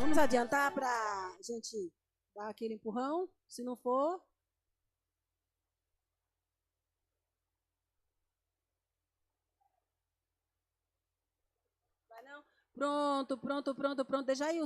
Vamos adiantar para a gente dar aquele empurrão? Se não for. Vai não? Pronto, pronto, pronto, pronto. Deixa aí o.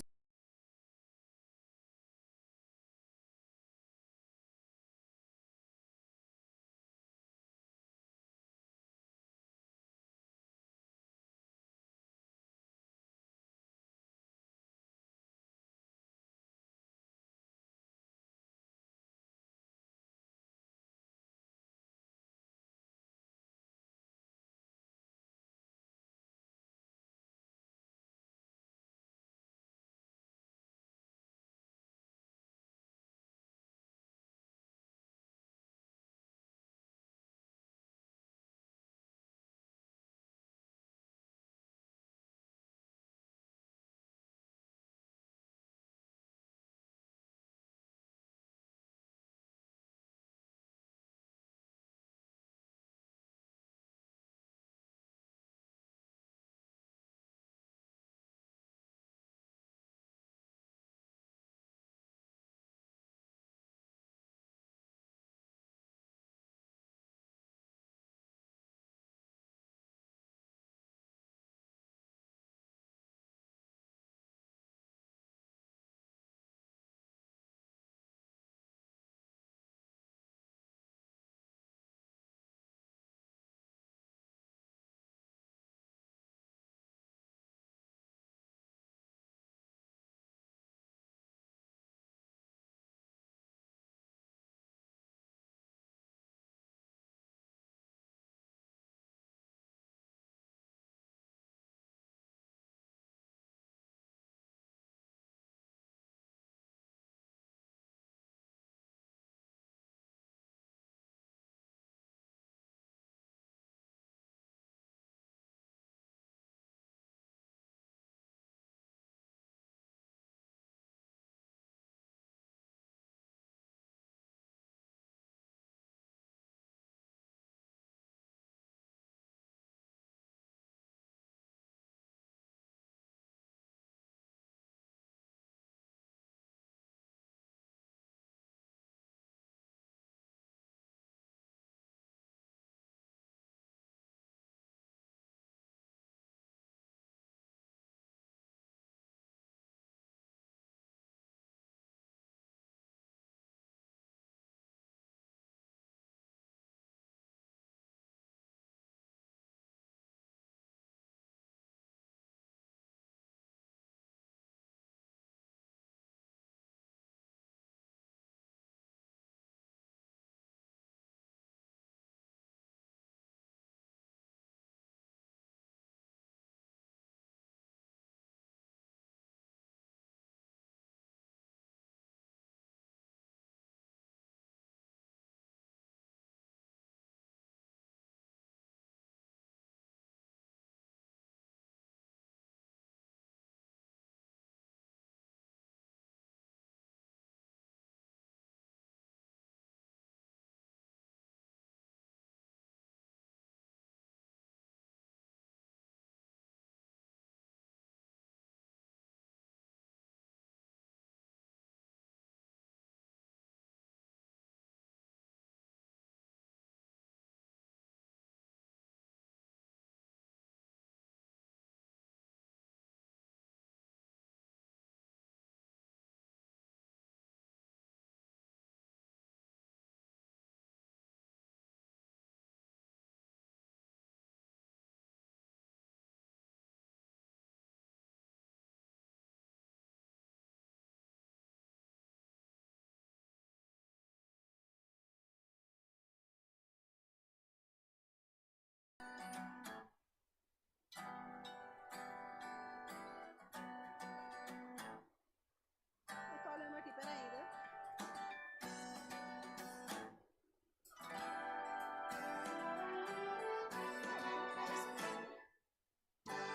Eu tô olhando aqui, peraí, né?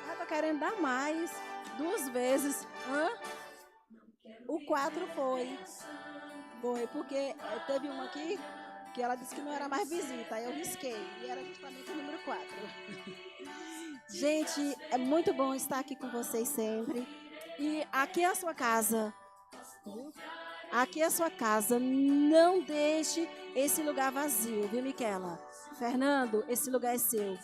Eu tô querendo dar mais. 2 vezes. Hã? O 4 foi. Foi, porque teve uma aqui que ela disse que não era mais visita. Aí eu risquei. E era justamente o número 4. Gente, é muito bom estar aqui com vocês sempre. E aqui é a sua casa. Viu? Aqui é a sua casa. Não deixe esse lugar vazio, viu, Miquela? Fernando, esse lugar é seu.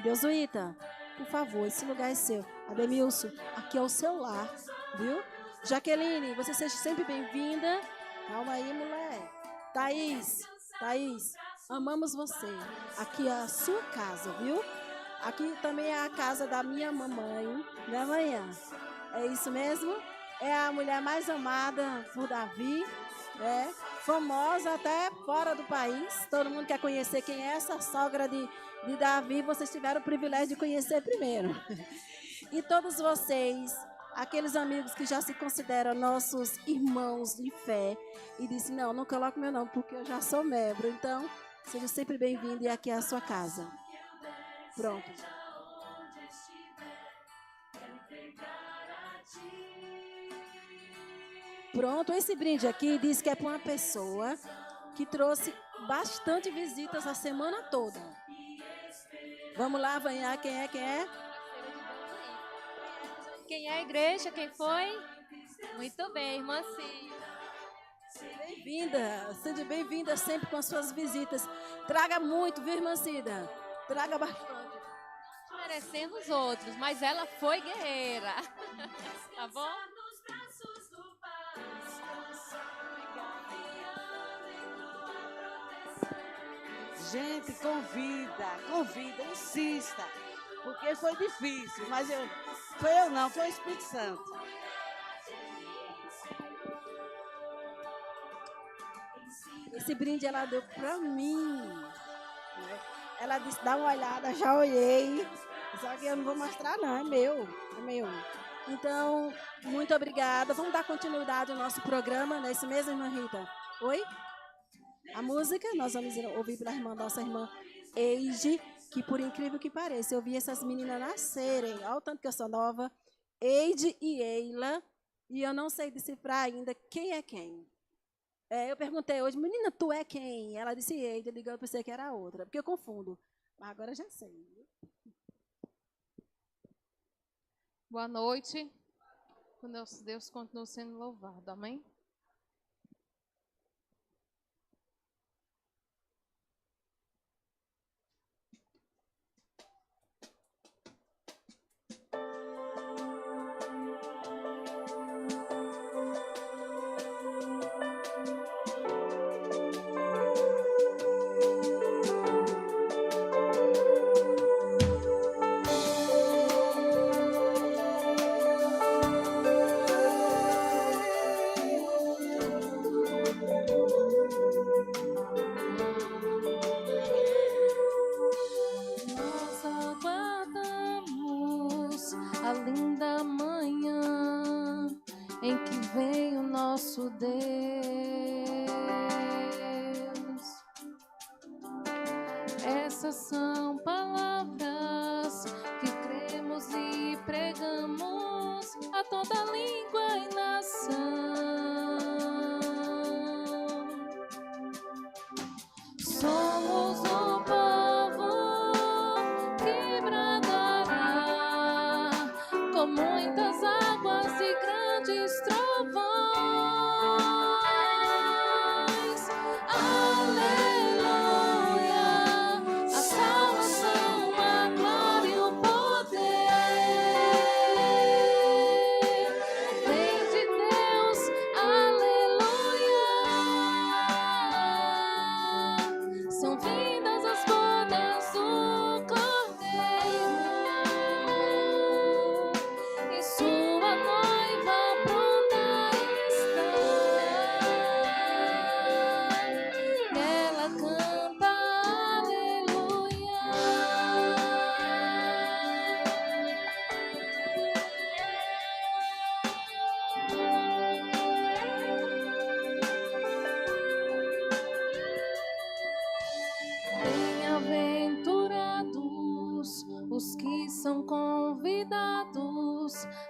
Deusuíta, por favor, esse lugar é seu. Ademilson, aqui é o seu lar, viu? Jaqueline, você seja sempre bem-vinda. Calma aí, mulher. Thaís, amamos você. Aqui é a sua casa, viu? Aqui também é a casa da minha mamãe, da manhã. É isso mesmo? É a mulher mais amada por Davi, é famosa até fora do país. Todo mundo quer conhecer quem é essa sogra de Davi. Vocês tiveram o privilégio de conhecer primeiro. E todos vocês, aqueles amigos que já se consideram nossos irmãos de fé, e disse, não coloque meu nome, porque eu já sou membro. Então, seja sempre bem-vindo e aqui é a sua casa. Pronto. Pronto, esse brinde aqui diz que é para uma pessoa que trouxe bastante visitas a semana toda. Vamos lá, Vanhar, quem é? Quem é a igreja? Quem foi? Muito bem, irmã Cida. Bem-vinda, seja bem-vinda sempre com as suas visitas. Traga muito, viu, irmã Cida? Traga bastante. Merecendo os outros, mas ela foi guerreira. Tá bom? Gente, convida, insista. Porque foi difícil, mas foi o Espírito Santo. Esse brinde ela deu pra mim. Ela disse, dá uma olhada, já olhei. Só que eu não vou mostrar não, é meu. Então, muito obrigada. Vamos dar continuidade ao nosso programa, não é isso mesmo, irmã Rita? Oi? A música, nós vamos ouvir pela nossa irmã Eide, que por incrível que pareça, eu vi essas meninas nascerem. Olha o tanto que eu sou nova. Eide e Eila, e eu não sei decifrar ainda quem é quem. Eu perguntei hoje, menina, tu é quem? Ela disse Eide, eu pensei que era outra, porque eu confundo. Mas agora já sei. Boa noite. O nosso Deus continua sendo louvado. Amém?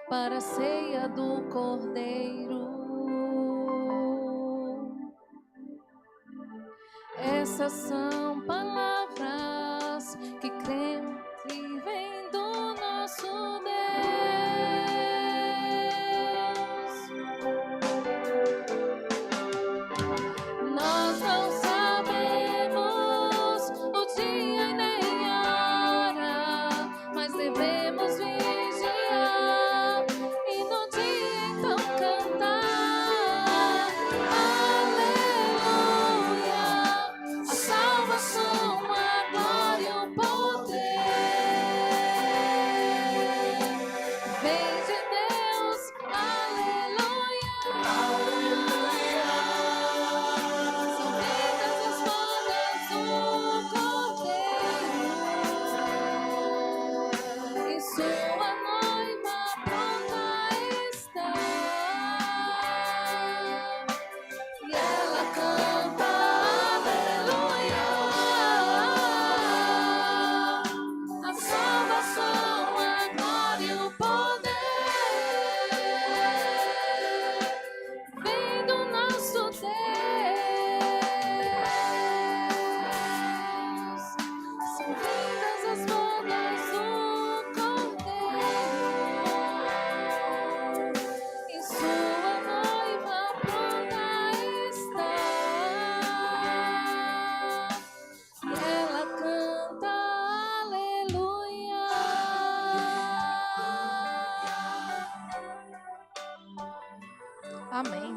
para a ceia do Cordeiro. Essas são palavras que cremos e vêm do nosso Deus. devemos vigiar e no dia então cantar. Aleluia, a salvação, a glória e o poder vem de Deus. Aleluia, aleluia. São vindas as bodas do Cordeiro e sua noiva pronta está. E ela canta aleluia, a salvação, a glória e o poder vem do nosso Deus. São vindas as bodas do Cordeiro e sua noiva pronta está. E ela canta aleluia. Amém.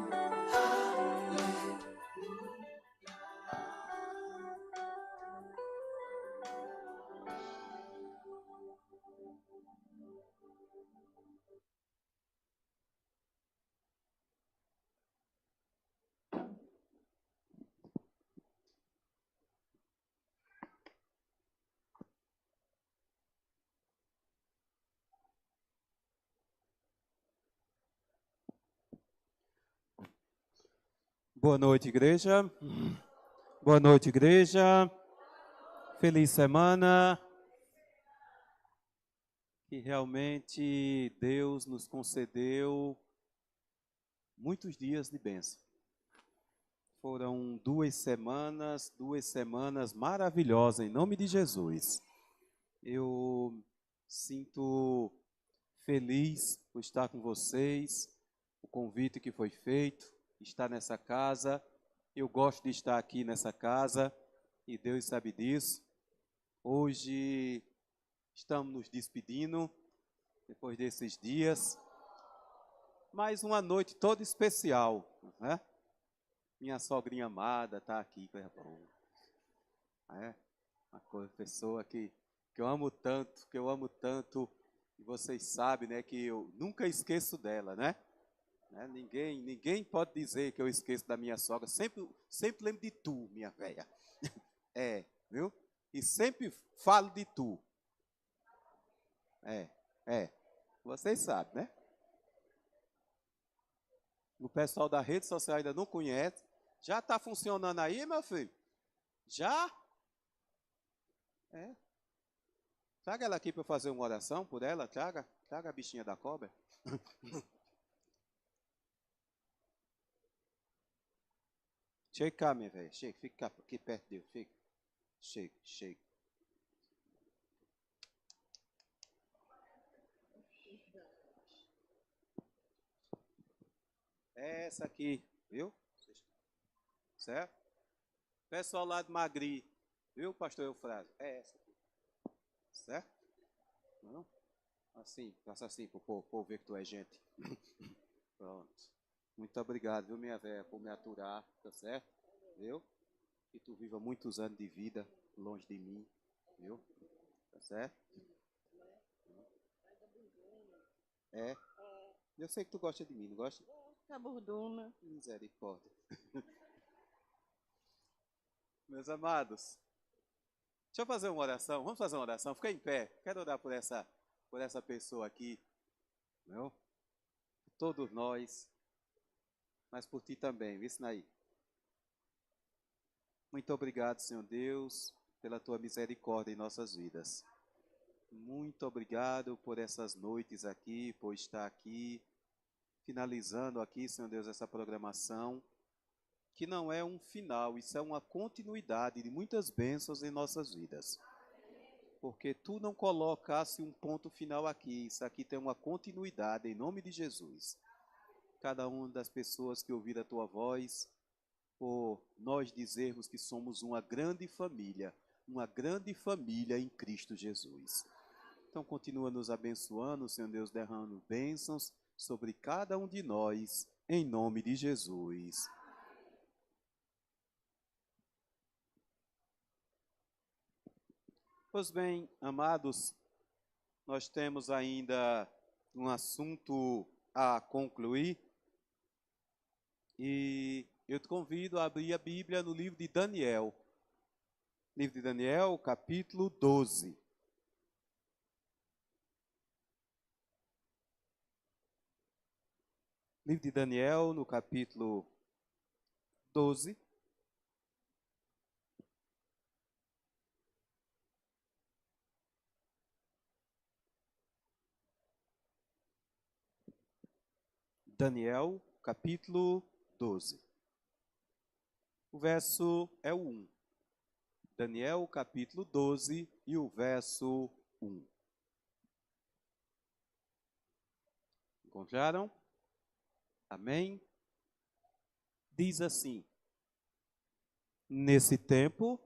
Boa noite, igreja. Boa noite, igreja. Feliz semana. Que realmente Deus nos concedeu muitos dias de bênção. Foram 2 semanas maravilhosas, em nome de Jesus. Eu sinto feliz por estar com vocês, o convite que foi feito, estar nessa casa. Eu gosto de estar aqui nessa casa e Deus sabe disso. Hoje estamos nos despedindo, depois desses dias. Mais uma noite toda especial, né? Minha sogrinha amada está aqui, coisa boa. É uma pessoa que eu amo tanto, e vocês sabem, né, que eu nunca esqueço dela, né? Ninguém pode dizer que eu esqueço da minha sogra. Sempre lembro de tu, minha velha. Viu? E sempre falo de tu. Vocês sabem, né? O pessoal da rede social ainda não conhece. Já está funcionando aí, meu filho? Já? Traga ela aqui para eu fazer uma oração por ela. Traga a bichinha da cobra. Chega cá, minha velha. Chega, fica aqui perto dele. Fica. Chega. É essa aqui, viu? Certo? Pessoal lá de Magri, viu, pastor Eufrásio? É essa aqui. Certo? Não? Assim, passa assim para o povo ver que tu é gente. Pronto. Muito obrigado, viu, minha velha, por me aturar, tá certo? Viu? Que tu viva muitos anos de vida longe de mim, viu? Tá certo? Eu sei que tu gosta de mim, não gosta? Tá bordona. Misericórdia. Meus amados, deixa eu fazer uma oração. Vamos fazer uma oração? Fica em pé. Quero orar por essa pessoa aqui, viu? Por todos nós, mas por ti também, viu, Sinaí? Muito obrigado, Senhor Deus, pela tua misericórdia em nossas vidas. Muito obrigado por essas noites aqui, por estar aqui, finalizando aqui, Senhor Deus, essa programação, que não é um final, isso é uma continuidade de muitas bênçãos em nossas vidas. Porque tu não colocasse um ponto final aqui, isso aqui tem uma continuidade em nome de Jesus. Cada uma das pessoas que ouviram a tua voz, por nós dizermos que somos uma grande família em Cristo Jesus. Então continua nos abençoando, Senhor Deus, derramando bênçãos sobre cada um de nós, em nome de Jesus. Pois bem, amados, nós temos ainda um assunto a concluir e eu te convido a abrir a Bíblia no livro de Daniel. Livro de Daniel, capítulo 12. Livro de Daniel, no capítulo 12. Daniel, capítulo 12. O verso é o 1. Daniel, capítulo 12, e o verso 1. Encontraram? Amém? Diz assim: Nesse tempo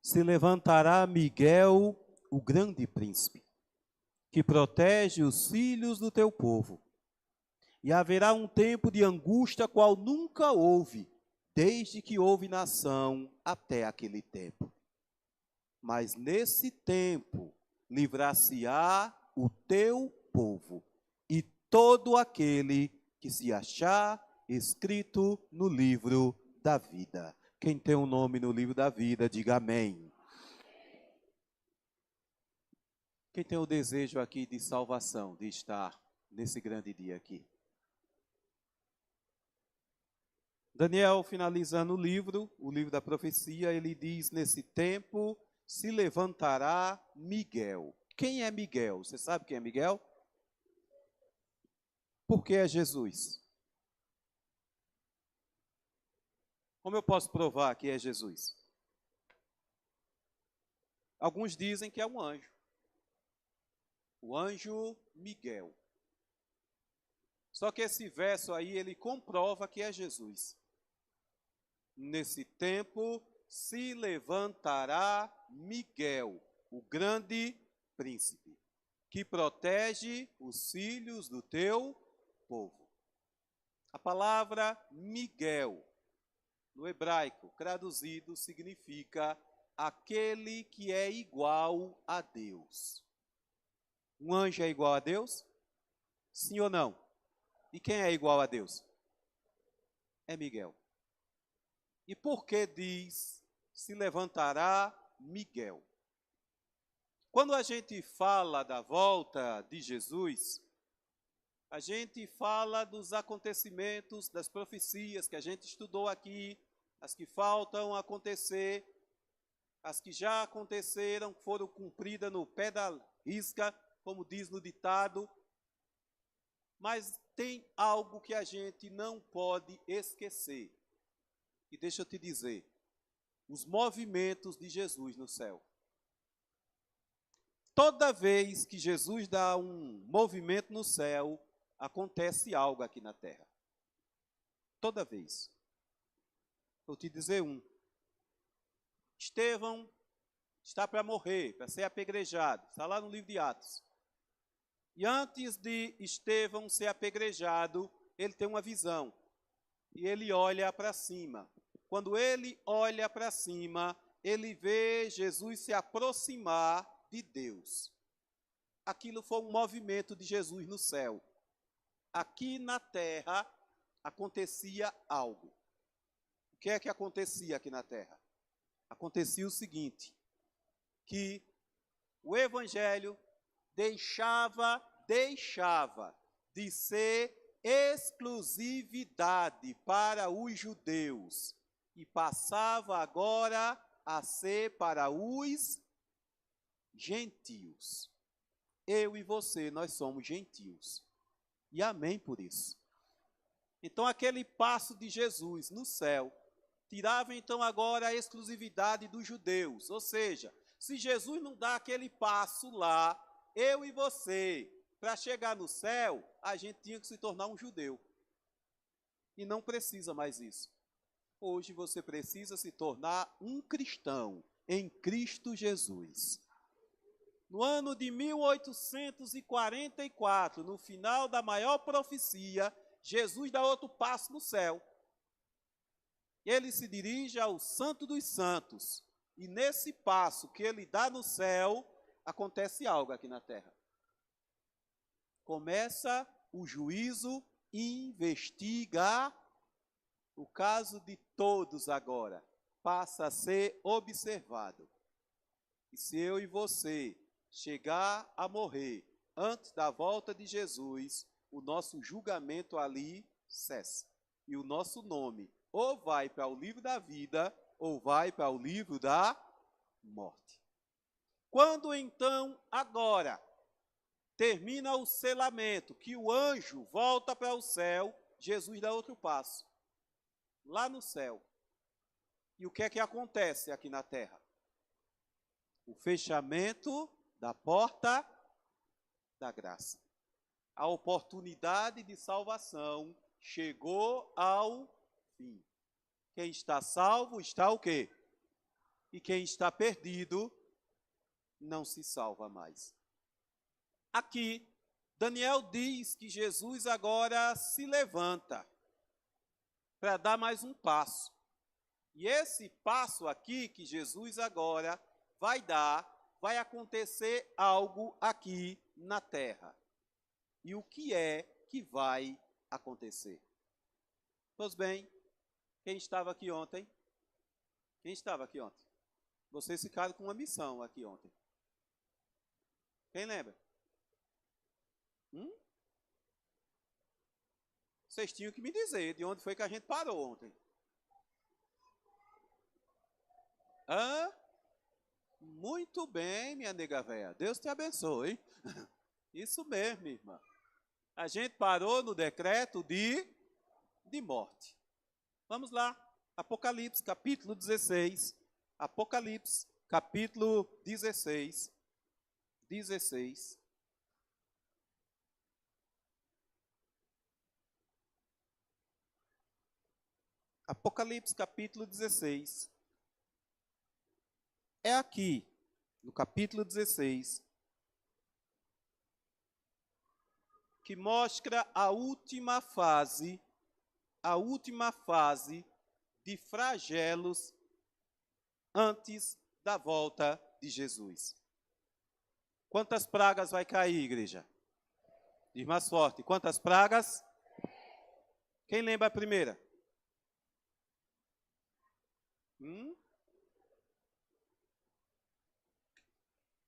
se levantará Miguel, o grande príncipe, que protege os filhos do teu povo. E haverá um tempo de angústia qual nunca houve, desde que houve nação até aquele tempo. Mas nesse tempo livrar-se-á o teu povo e todo aquele que se achar escrito no livro da vida. Quem tem um nome no livro da vida, diga amém. Quem tem o desejo aqui de salvação, de estar nesse grande dia aqui? Daniel, finalizando o livro da profecia, ele diz: nesse tempo se levantará Miguel. Quem é Miguel? Você sabe quem é Miguel? Porque é Jesus. Como eu posso provar que é Jesus? Alguns dizem que é um anjo. O anjo Miguel. Só que esse verso aí, ele comprova que é Jesus. Nesse tempo se levantará Miguel, o grande príncipe, que protege os filhos do teu povo. A palavra Miguel, no hebraico, traduzido, significa aquele que é igual a Deus. Um anjo é igual a Deus? Sim ou não? E quem é igual a Deus? É Miguel. E por que diz, se levantará Miguel? Quando a gente fala da volta de Jesus, a gente fala dos acontecimentos, das profecias que a gente estudou aqui, as que faltam acontecer, as que já aconteceram, foram cumpridas no pé da risca, como diz no ditado. Mas tem algo que a gente não pode esquecer. E deixa eu te dizer, os movimentos de Jesus no céu. Toda vez que Jesus dá um movimento no céu, acontece algo aqui na terra. Toda vez. Vou te dizer um. Estevão está para morrer, para ser apedrejado. Está lá no livro de Atos. E antes de Estevão ser apedrejado, ele tem uma visão. E ele olha para cima. Quando ele olha para cima, ele vê Jesus se aproximar de Deus. Aquilo foi um movimento de Jesus no céu. Aqui na terra acontecia algo. O que é que acontecia aqui na terra? Acontecia o seguinte, que o evangelho deixava de ser exclusividade para os judeus e passava agora a ser para os gentios. Eu e você, nós somos gentios. E amém por isso. Então aquele passo de Jesus no céu tirava então agora a exclusividade dos judeus. Ou seja, se Jesus não dá aquele passo lá, eu e você, para chegar no céu, a gente tinha que se tornar um judeu. E não precisa mais isso. Hoje você precisa se tornar um cristão em Cristo Jesus. no ano de 1844, no final da maior profecia, Jesus dá outro passo no céu. Ele se dirige ao Santo dos Santos. E nesse passo que ele dá no céu, acontece algo aqui na terra. Começa o juízo investigar. O caso de todos agora passa a ser observado. E se eu e você chegar a morrer antes da volta de Jesus, o nosso julgamento ali cessa. E o nosso nome ou vai para o livro da vida ou vai para o livro da morte. Quando então, agora, termina o selamento, que o anjo volta para o céu, Jesus dá outro passo. Lá no céu. E o que é que acontece aqui na terra? O fechamento da porta da graça. A oportunidade de salvação chegou ao fim. Quem está salvo está o quê? E quem está perdido não se salva mais. Aqui, Daniel diz que Jesus agora se levanta para dar mais um passo. E esse passo aqui que Jesus agora vai dar, vai acontecer algo aqui na terra. E o que é que vai acontecer? Pois bem, quem estava aqui ontem? Quem estava aqui ontem? Vocês ficaram com uma missão aqui ontem. Quem lembra? Vocês tinham que me dizer de onde foi que a gente parou ontem. Muito bem, minha nega véia. Deus te abençoe. Isso mesmo, irmã. A gente parou no decreto de morte. Vamos lá. Apocalipse, capítulo 16. Apocalipse, capítulo 16. 16. Apocalipse, capítulo 16. É aqui, no capítulo 16, que mostra a última fase de flagelos antes da volta de Jesus. Quantas pragas vai cair, igreja? Diz mais forte. Quantas pragas? Quem lembra a primeira?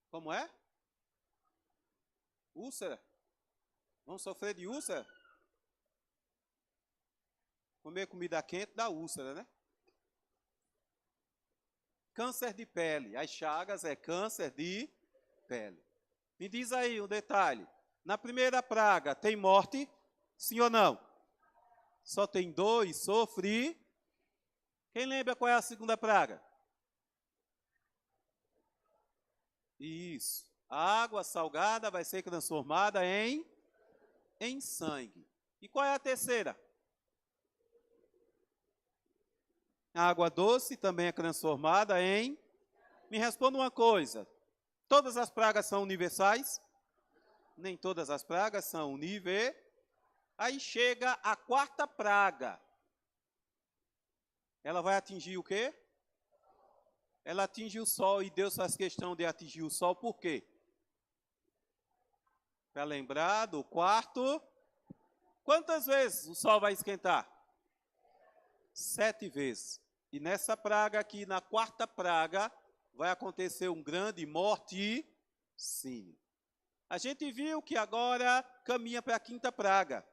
Como é? Úlcera? Vamos sofrer de úlcera? Comer comida quente dá úlcera, né? Câncer de pele. As chagas é câncer de pele. Me diz aí um detalhe. Na primeira praga tem morte? Sim ou não? Só tem dor e sofre. Quem lembra qual é a segunda praga? Isso. A água salgada vai ser transformada em sangue. E qual é a terceira? A água doce também é transformada em... Me responda uma coisa. Todas as pragas são universais? Nem todas as pragas são universais. Aí chega a quarta praga. Ela vai atingir o quê? Ela atinge o sol e Deus faz questão de atingir o sol, por quê? Para lembrar do quarto. Quantas vezes o sol vai esquentar? 7 vezes. E nessa praga aqui, na quarta praga, vai acontecer um grande morticínio. A gente viu que agora caminha para a quinta praga.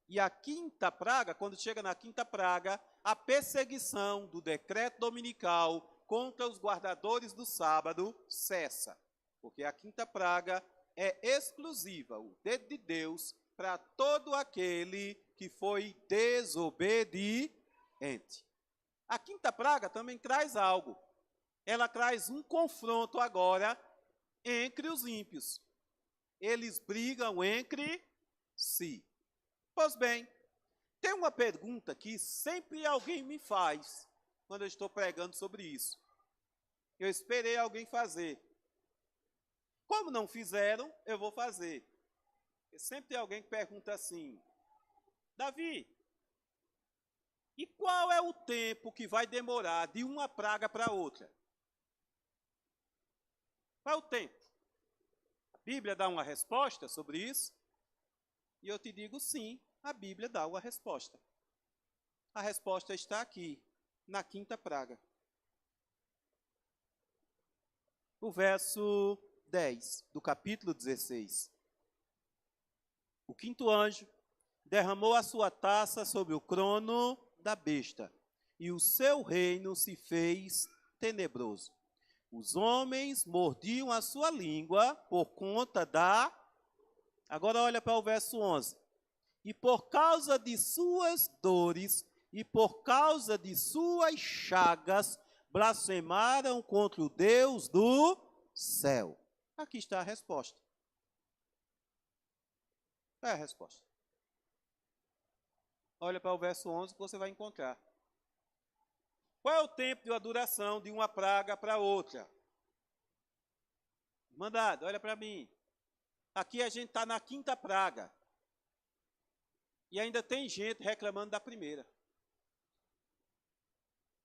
E a quinta praga, quando chega na quinta praga, a perseguição do decreto dominical contra os guardadores do sábado cessa. Porque a quinta praga é exclusiva, o dedo de Deus, para todo aquele que foi desobediente. A quinta praga também traz algo. Ela traz um confronto agora entre os ímpios. Eles brigam entre si. Pois bem, tem uma pergunta que sempre alguém me faz quando eu estou pregando sobre isso. Eu esperei alguém fazer. Como não fizeram, eu vou fazer. Porque sempre tem alguém que pergunta assim: Davi, e qual é o tempo que vai demorar de uma praga para outra? Qual é o tempo? A Bíblia dá uma resposta sobre isso? E eu te digo sim, a Bíblia dá uma resposta. A resposta está aqui, na quinta praga. O verso 10 do capítulo 16. O quinto anjo derramou a sua taça sobre o crono da besta, e o seu reino se fez tenebroso. Os homens mordiam a sua língua por conta da... Agora olha para o verso 11. E por causa de suas dores e por causa de suas chagas, blasfemaram contra o Deus do céu. Aqui está a resposta. É a resposta. Olha para o verso 11 que você vai encontrar. Qual é o tempo de duração de uma praga para outra? Mandado, olha para mim. Aqui a gente está na quinta praga. E ainda tem gente reclamando da primeira.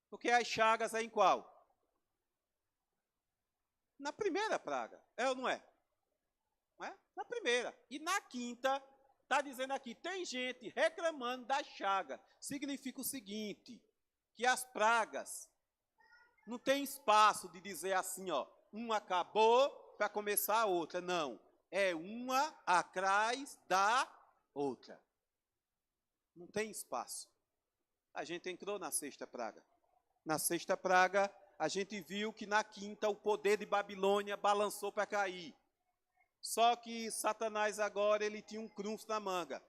Porque as chagas é em qual? Na primeira praga. É ou não é? Não é? Na primeira. E na quinta, está dizendo aqui, tem gente reclamando da chaga. Significa o seguinte, que as pragas não tem espaço de dizer assim, ó, uma acabou para começar a outra. Não. É uma atrás da outra. Não tem espaço. A gente entrou na sexta praga. Na sexta praga, a gente viu que na quinta o poder de Babilônia balançou para cair. Só que Satanás agora ele tinha um trunfo na manga.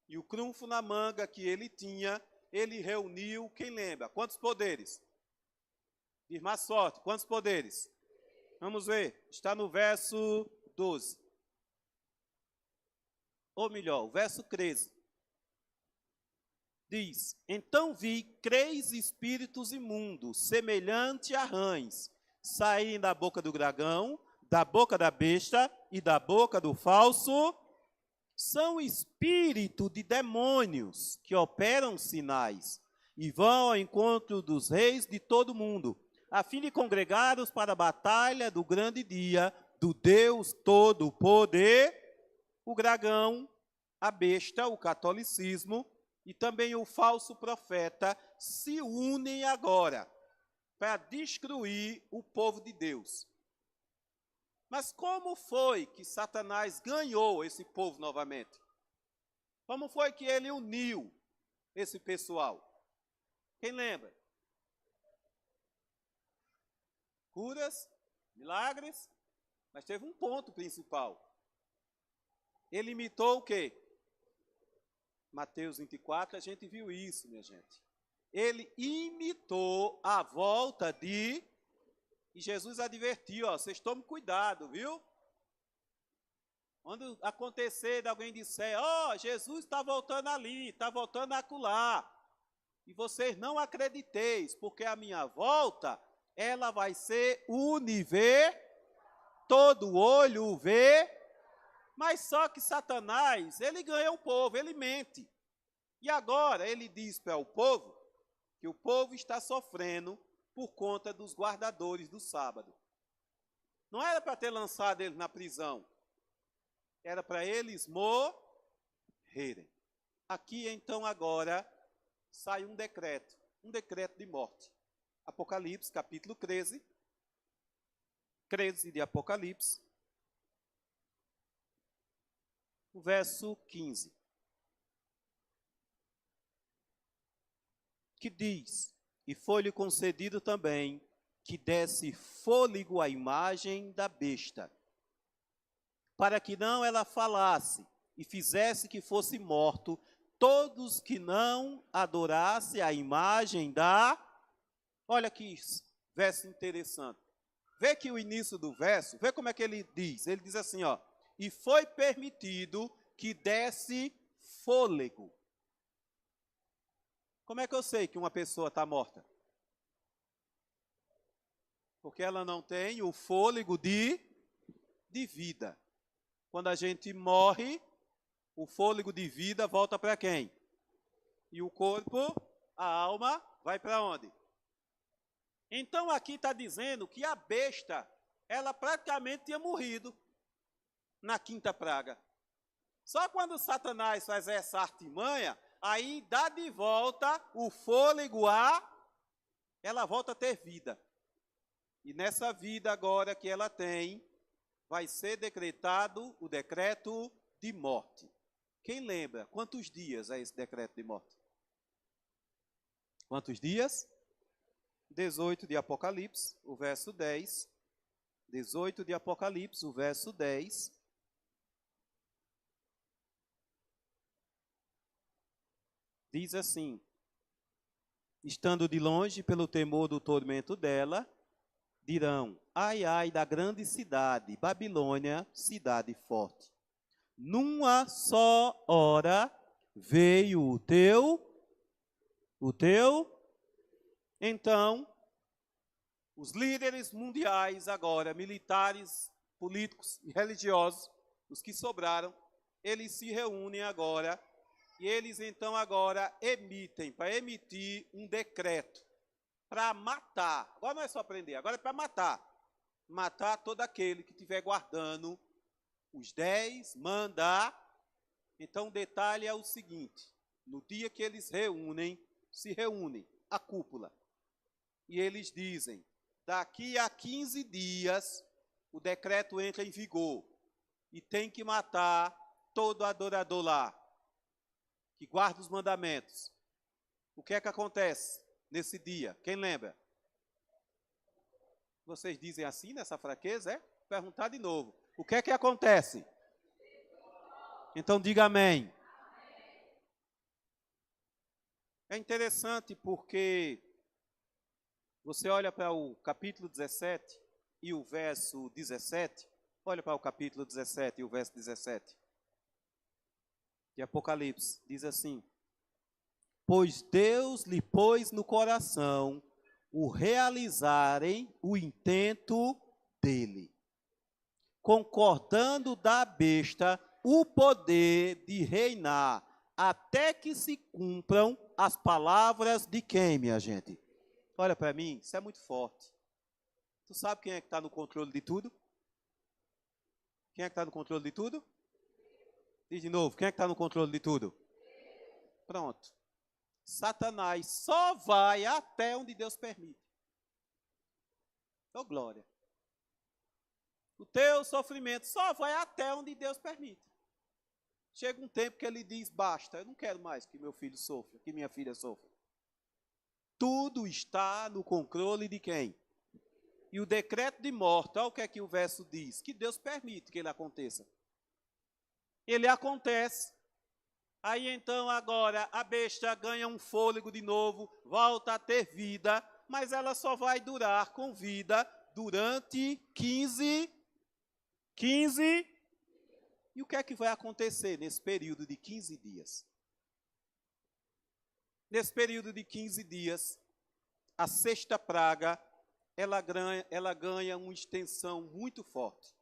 E o trunfo na manga que ele tinha, ele reuniu, quem lembra? Quantos poderes? Diz mais sorte, quantos poderes? Vamos ver, está no verso 12. Ou melhor, o verso 13. Diz, então vi 3 espíritos imundos, semelhante a rãs, saírem da boca do dragão, da boca da besta e da boca do falso. São espíritos de demônios que operam sinais e vão ao encontro dos reis de todo o mundo, a fim de congregá-los para a batalha do grande dia do Deus Todo-Poder. O dragão, a besta, o catolicismo, e também o falso profeta se unem agora para destruir o povo de Deus. Mas como foi que Satanás ganhou esse povo novamente? Como foi que ele uniu esse pessoal? Quem lembra? Curas, milagres, mas teve um ponto principal. Ele imitou o quê? Mateus 24, a gente viu isso, minha gente. Ele imitou a volta de... E Jesus advertiu, ó, vocês tomem cuidado, viu? Quando acontecer de alguém disser, ó, Jesus está voltando ali, está voltando acolá, e vocês não acrediteis, porque a minha volta, ela vai ser univer, todo olho o vê. Mas só que Satanás, ele ganha o povo, ele mente. E agora ele diz para o povo que o povo está sofrendo por conta dos guardadores do sábado. Não era para ter lançado eles na prisão. Era para eles morrerem. Aqui então agora sai um decreto de morte. Apocalipse, capítulo 13. 13 de Apocalipse. O verso 15, que diz, e foi-lhe concedido também que desse fôlego à imagem da besta, para que não ela falasse e fizesse que fosse morto todos que não adorassem a imagem da... Olha que verso interessante. Vê que o início do verso, vê como é que ele diz. Ele diz assim, ó, e foi permitido que desse fôlego. Como é que eu sei que uma pessoa está morta? Porque ela não tem o fôlego de de vida. Quando a gente morre, o fôlego de vida volta para quem? E o corpo, a alma, vai para onde? Então aqui está dizendo que a besta, ela praticamente tinha morrido na quinta praga. Só quando Satanás faz essa artimanha, aí dá de volta o fôlego ela volta a ter vida. E nessa vida agora que ela tem, vai ser decretado o decreto de morte. Quem lembra? Quantos dias é esse decreto de morte? Quantos dias? 18 de Apocalipse, o verso 10. 18 de Apocalipse, o verso 10. Diz assim: estando de longe pelo temor do tormento dela, dirão: ai, ai da grande cidade, Babilônia, cidade forte. Numa só hora veio o teu. Então, os líderes mundiais agora, militares, políticos e religiosos, os que sobraram, eles se reúnem agora e eles então agora para emitir um decreto para matar. Agora não é só prender, agora é para matar. Matar todo aquele que estiver guardando os 10 mandamentos. Então o detalhe é o seguinte: no dia que eles se reúnem, a cúpula, e eles dizem, daqui a 15 dias o decreto entra em vigor e tem que matar todo adorador lá, que guarda os mandamentos. O que é que acontece nesse dia? Quem lembra? Vocês dizem assim nessa fraqueza? É? Vou perguntar de novo. O que é que acontece? Então diga amém. É interessante porque você olha para o capítulo 17 e o verso 17. Olha para o capítulo 17 e o verso 17. De Apocalipse, diz assim: pois Deus lhe pôs no coração o realizarem o intento dele, concordando da besta o poder de reinar, até que se cumpram as palavras de quem, minha gente? Olha para mim, isso é muito forte. Tu sabe quem é que está no controle de tudo? Quem é que está no controle de tudo? Diz de novo, quem é que está no controle de tudo? Pronto. Satanás só vai até onde Deus permite. Oh, glória. O teu sofrimento só vai até onde Deus permite. Chega um tempo que ele diz, basta, eu não quero mais que meu filho sofra, que minha filha sofra. Tudo está no controle de quem? E o decreto de morte, olha o que é que o verso diz, que Deus permite que ele aconteça. Ele acontece. Aí então agora a besta ganha um fôlego de novo, volta a ter vida, mas ela só vai durar com vida durante 15. E o que é que vai acontecer nesse período de 15 dias? Nesse período de 15 dias, a sexta praga, ela ganha uma extensão muito forte.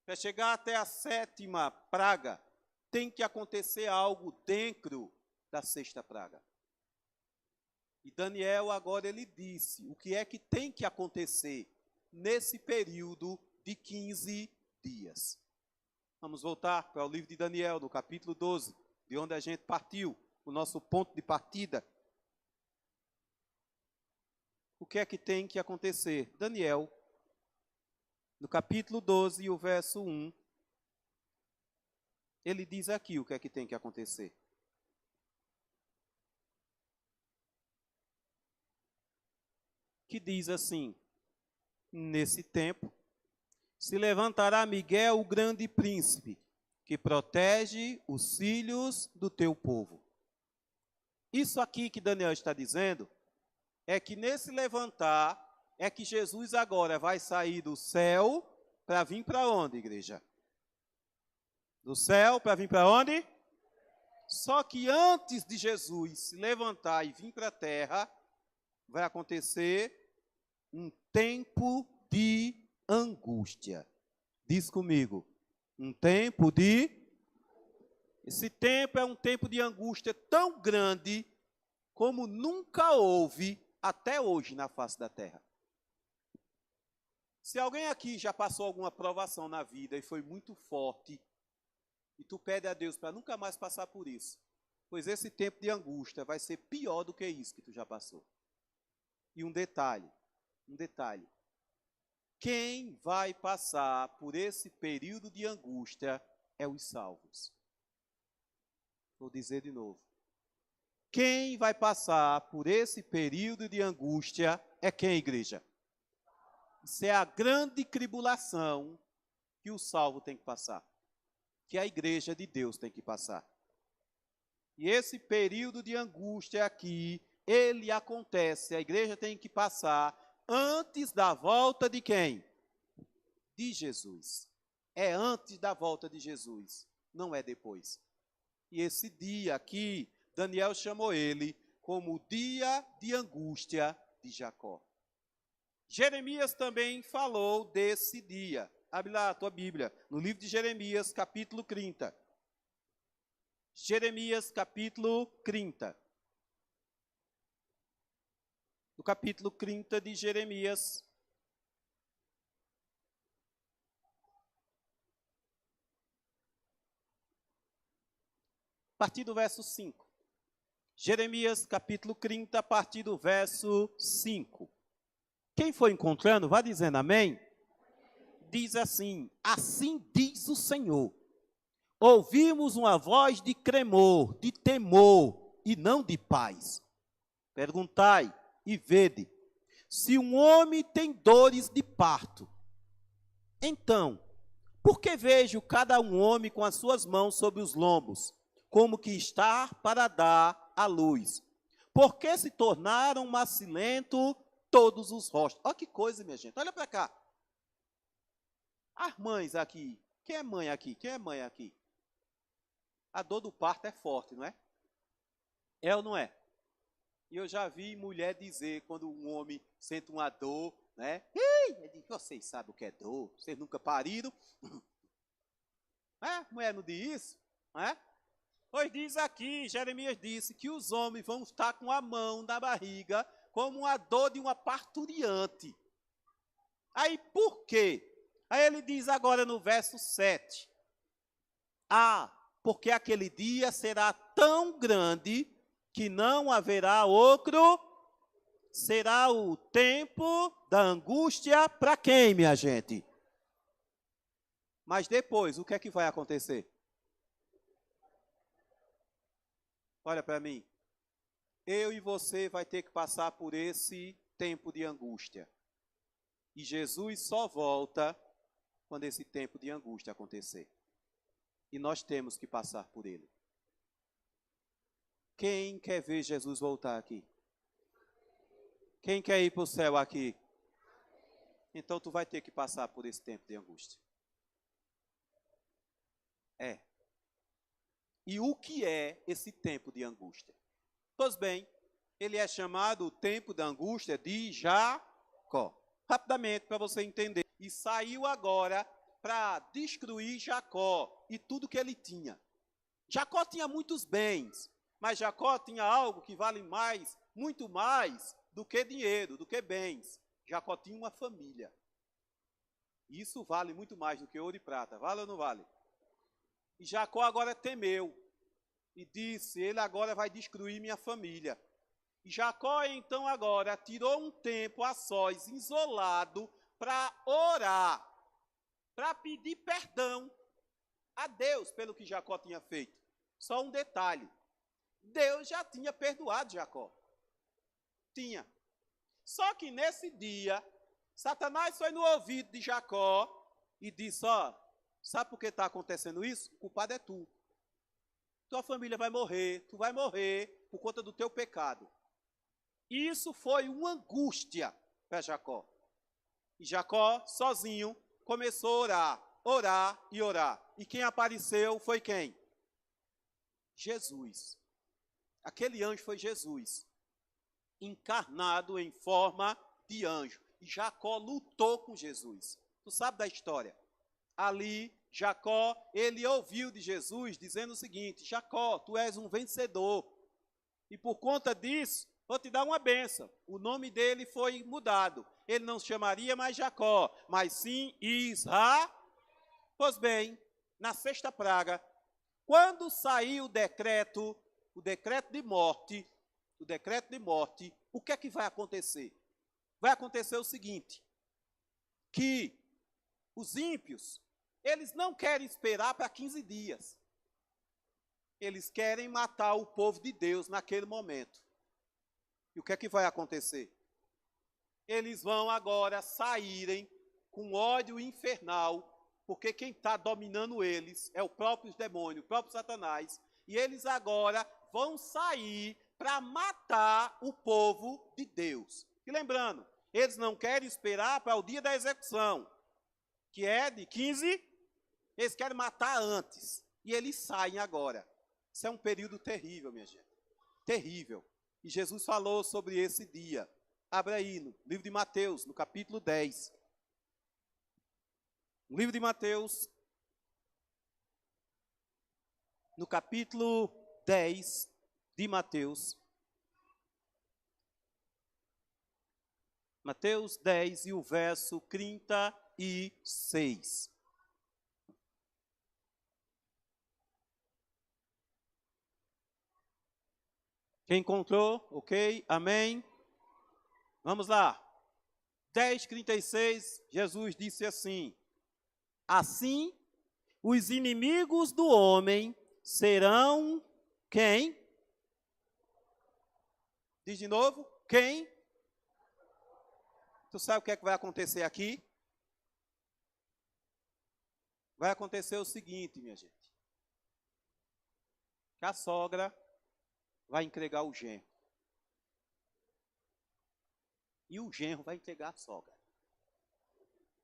Para chegar até a sétima praga, tem que acontecer algo dentro da sexta praga. E Daniel agora ele disse o que é que tem que acontecer nesse período de 15 dias. Vamos voltar para o livro de Daniel, no capítulo 12, de onde a gente partiu, o nosso ponto de partida. O que é que tem que acontecer? Daniel, no capítulo 12, o verso 1, ele diz aqui o que é que tem que acontecer. Que diz assim: nesse tempo, se levantará Miguel, o grande príncipe, que protege os filhos do teu povo. Isso aqui que Daniel está dizendo, é que nesse levantar, é que Jesus agora vai sair do céu para vir para onde, igreja? Do céu para vir para onde? Só que antes de Jesus se levantar e vir para a terra, vai acontecer um tempo de angústia. Diz comigo. Um tempo de... Esse tempo é um tempo de angústia tão grande como nunca houve até hoje na face da terra. Se alguém aqui já passou alguma provação na vida e foi muito forte, e tu pede a Deus para nunca mais passar por isso, pois esse tempo de angústia vai ser pior do que isso que tu já passou. E um detalhe, quem vai passar por esse período de angústia é os salvos. Vou dizer de novo. Quem vai passar por esse período de angústia é quem, igreja? Isso é a grande tribulação que o salvo tem que passar. Que a igreja de Deus tem que passar. E esse período de angústia aqui, ele acontece, a igreja tem que passar antes da volta de quem? De Jesus. É antes da volta de Jesus, não é depois. E esse dia aqui, Daniel chamou ele como o dia de angústia de Jacó. Jeremias também falou desse dia. Abre lá a tua Bíblia, no livro de Jeremias, capítulo 30. Jeremias, capítulo 30. No capítulo 30 de Jeremias, a partir do verso 5. Jeremias, capítulo 30, a partir do verso 5. Quem for encontrando, vá dizendo amém. Diz assim: assim diz o Senhor. Ouvimos uma voz de tremor, de temor, e não de paz. Perguntai e vede, se um homem tem dores de parto. Então, por que vejo cada um homem com as suas mãos sobre os lombos, como que está para dar à luz? Por que se tornaram macilentos todos os rostos? Olha que coisa, minha gente, olha para cá. As mães aqui, quem é mãe aqui? Quem é mãe aqui? A dor do parto é forte, não é? É ou não é? E eu já vi mulher dizer, quando um homem sente uma dor, né? Ei, vocês sabem o que é dor, vocês nunca pariram. Mulher não diz isso? Não é? Pois diz aqui, Jeremias disse que os homens vão estar com a mão na barriga como uma dor de uma parturiante. Aí por quê? Aí ele diz agora no verso 7. Porque aquele dia será tão grande que não haverá outro, será o tempo da angústia para quem, minha gente? Mas depois, o que é que vai acontecer? Olha para mim. Eu e você vai ter que passar por esse tempo de angústia. E Jesus só volta quando esse tempo de angústia acontecer. E nós temos que passar por ele. Quem quer ver Jesus voltar aqui? Quem quer ir para o céu aqui? Então tu vai ter que passar por esse tempo de angústia. E o que é esse tempo de angústia? Pois bem, ele é chamado o tempo da angústia de Jacó. Rapidamente, para você entender. E saiu agora para destruir Jacó e tudo que ele tinha. Jacó tinha muitos bens, mas Jacó tinha algo que vale mais, muito mais do que dinheiro, do que bens. Jacó tinha uma família. Isso vale muito mais do que ouro e prata. Vale ou não vale? E Jacó agora temeu e disse, ele agora vai destruir minha família. E Jacó então agora tirou um tempo a sós, isolado, para orar, para pedir perdão a Deus pelo que Jacó tinha feito. Só um detalhe, Deus já tinha perdoado Jacó. Tinha. Só que nesse dia, Satanás foi no ouvido de Jacó e disse, sabe por que está acontecendo isso? O culpado é tu. Tua família vai morrer, tu vai morrer por conta do teu pecado. Isso foi uma angústia para Jacó. E Jacó, sozinho, começou a orar e orar. E quem apareceu foi quem? Jesus. Aquele anjo foi Jesus, encarnado em forma de anjo. E Jacó lutou com Jesus. Tu sabe da história? ali, Jacó, ele ouviu de Jesus dizendo o seguinte: Jacó, tu és um vencedor. E por conta disso, vou te dar uma bênção. O nome dele foi mudado. Ele não se chamaria mais Jacó, mas sim Israel. Pois bem, na sexta praga, quando saiu o decreto de morte, o que é que vai acontecer? Vai acontecer o seguinte, que os ímpios, eles não querem esperar para 15 dias. Eles querem matar o povo de Deus naquele momento. E o que é que vai acontecer? Eles vão agora saírem com ódio infernal, porque quem está dominando eles é o próprio demônio, o próprio Satanás, e eles agora vão sair para matar o povo de Deus. E lembrando, eles não querem esperar para o dia da execução, que é de 15, eles querem matar antes, e eles saem agora. Isso é um período terrível, minha gente, terrível. E Jesus falou sobre esse dia. Abra aí no livro de Mateus, no capítulo 10. No livro de Mateus, no capítulo 10 de Mateus. Mateus 10 e o verso 36. Quem encontrou? Ok, amém. Vamos lá. 10:36, Jesus disse assim: assim, os inimigos do homem serão quem? Diz de novo, quem? Tu sabe o que é que vai acontecer aqui? Vai acontecer o seguinte, minha gente. Que a sogra vai entregar o genro. E o genro vai entregar a sogra.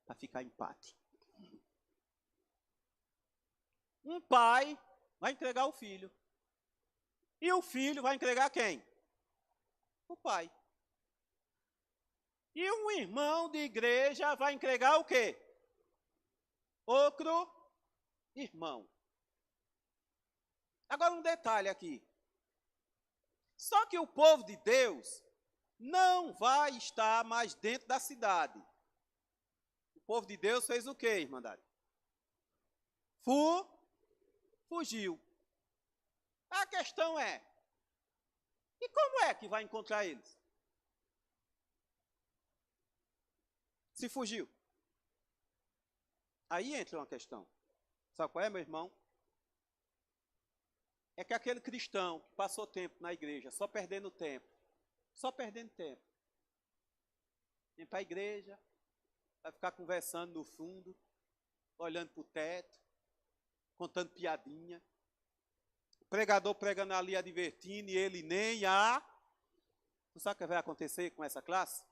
Para ficar empate. Um pai vai entregar o filho. E o filho vai entregar quem? O pai. E um irmão de igreja vai entregar o quê? Outro irmão. Agora um detalhe aqui. Só que o povo de Deus não vai estar mais dentro da cidade. O povo de Deus fez o quê, irmandade? Fugiu. A questão é, e como é que vai encontrar eles? Se fugiu. Aí entra uma questão. Sabe qual é, meu irmão? É que aquele cristão que passou tempo na igreja, só perdendo tempo, vem para a igreja, vai ficar conversando no fundo, olhando para o teto, contando piadinha, o pregador pregando ali, advertindo, e ele nem a... Você sabe o que vai acontecer com essa classe?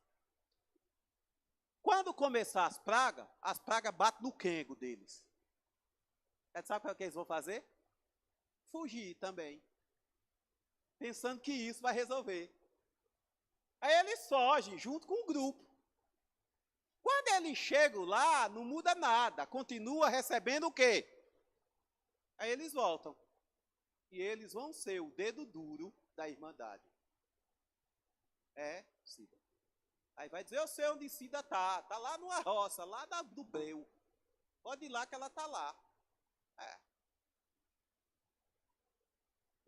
Quando começar as pragas batem no quengo deles. Sabe o que eles vão fazer? Fugir também, pensando que isso vai resolver. Aí eles fogem junto com o grupo. Quando eles chegam lá, não muda nada, continua recebendo o quê? Aí eles voltam. E eles vão ser o dedo duro da irmandade. É, Cida. Aí vai dizer, eu sei onde Cida está lá numa roça, lá do breu. Pode ir lá que ela está lá. É.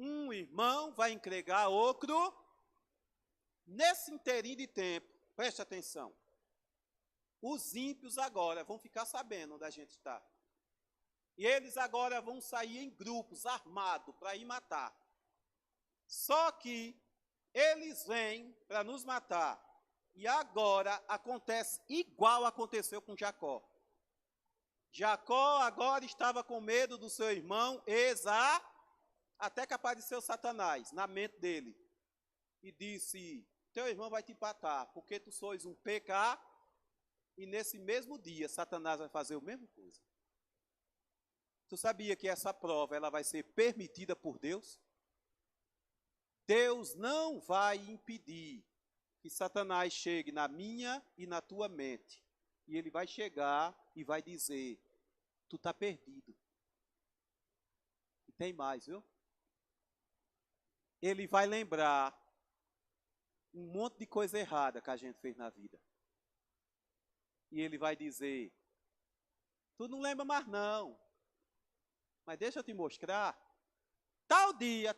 Um irmão vai entregar outro. Nesse inteirinho de tempo, preste atenção. Os ímpios agora vão ficar sabendo onde a gente está. E eles agora vão sair em grupos armados para ir matar. Só que eles vêm para nos matar. E agora acontece igual aconteceu com Jacó. Jacó agora estava com medo do seu irmão Esaú, até que apareceu Satanás na mente dele. E disse, teu irmão vai te empatar, porque tu sois um pecado. E nesse mesmo dia, Satanás vai fazer a mesma coisa. Tu sabia que essa prova ela vai ser permitida por Deus? Deus não vai impedir que Satanás chegue na minha e na tua mente. E ele vai chegar e vai dizer, tu está perdido. E tem mais, viu? Ele vai lembrar um monte de coisa errada que a gente fez na vida. E ele vai dizer, tu não lembra mais não, mas deixa eu te mostrar. Tal dia,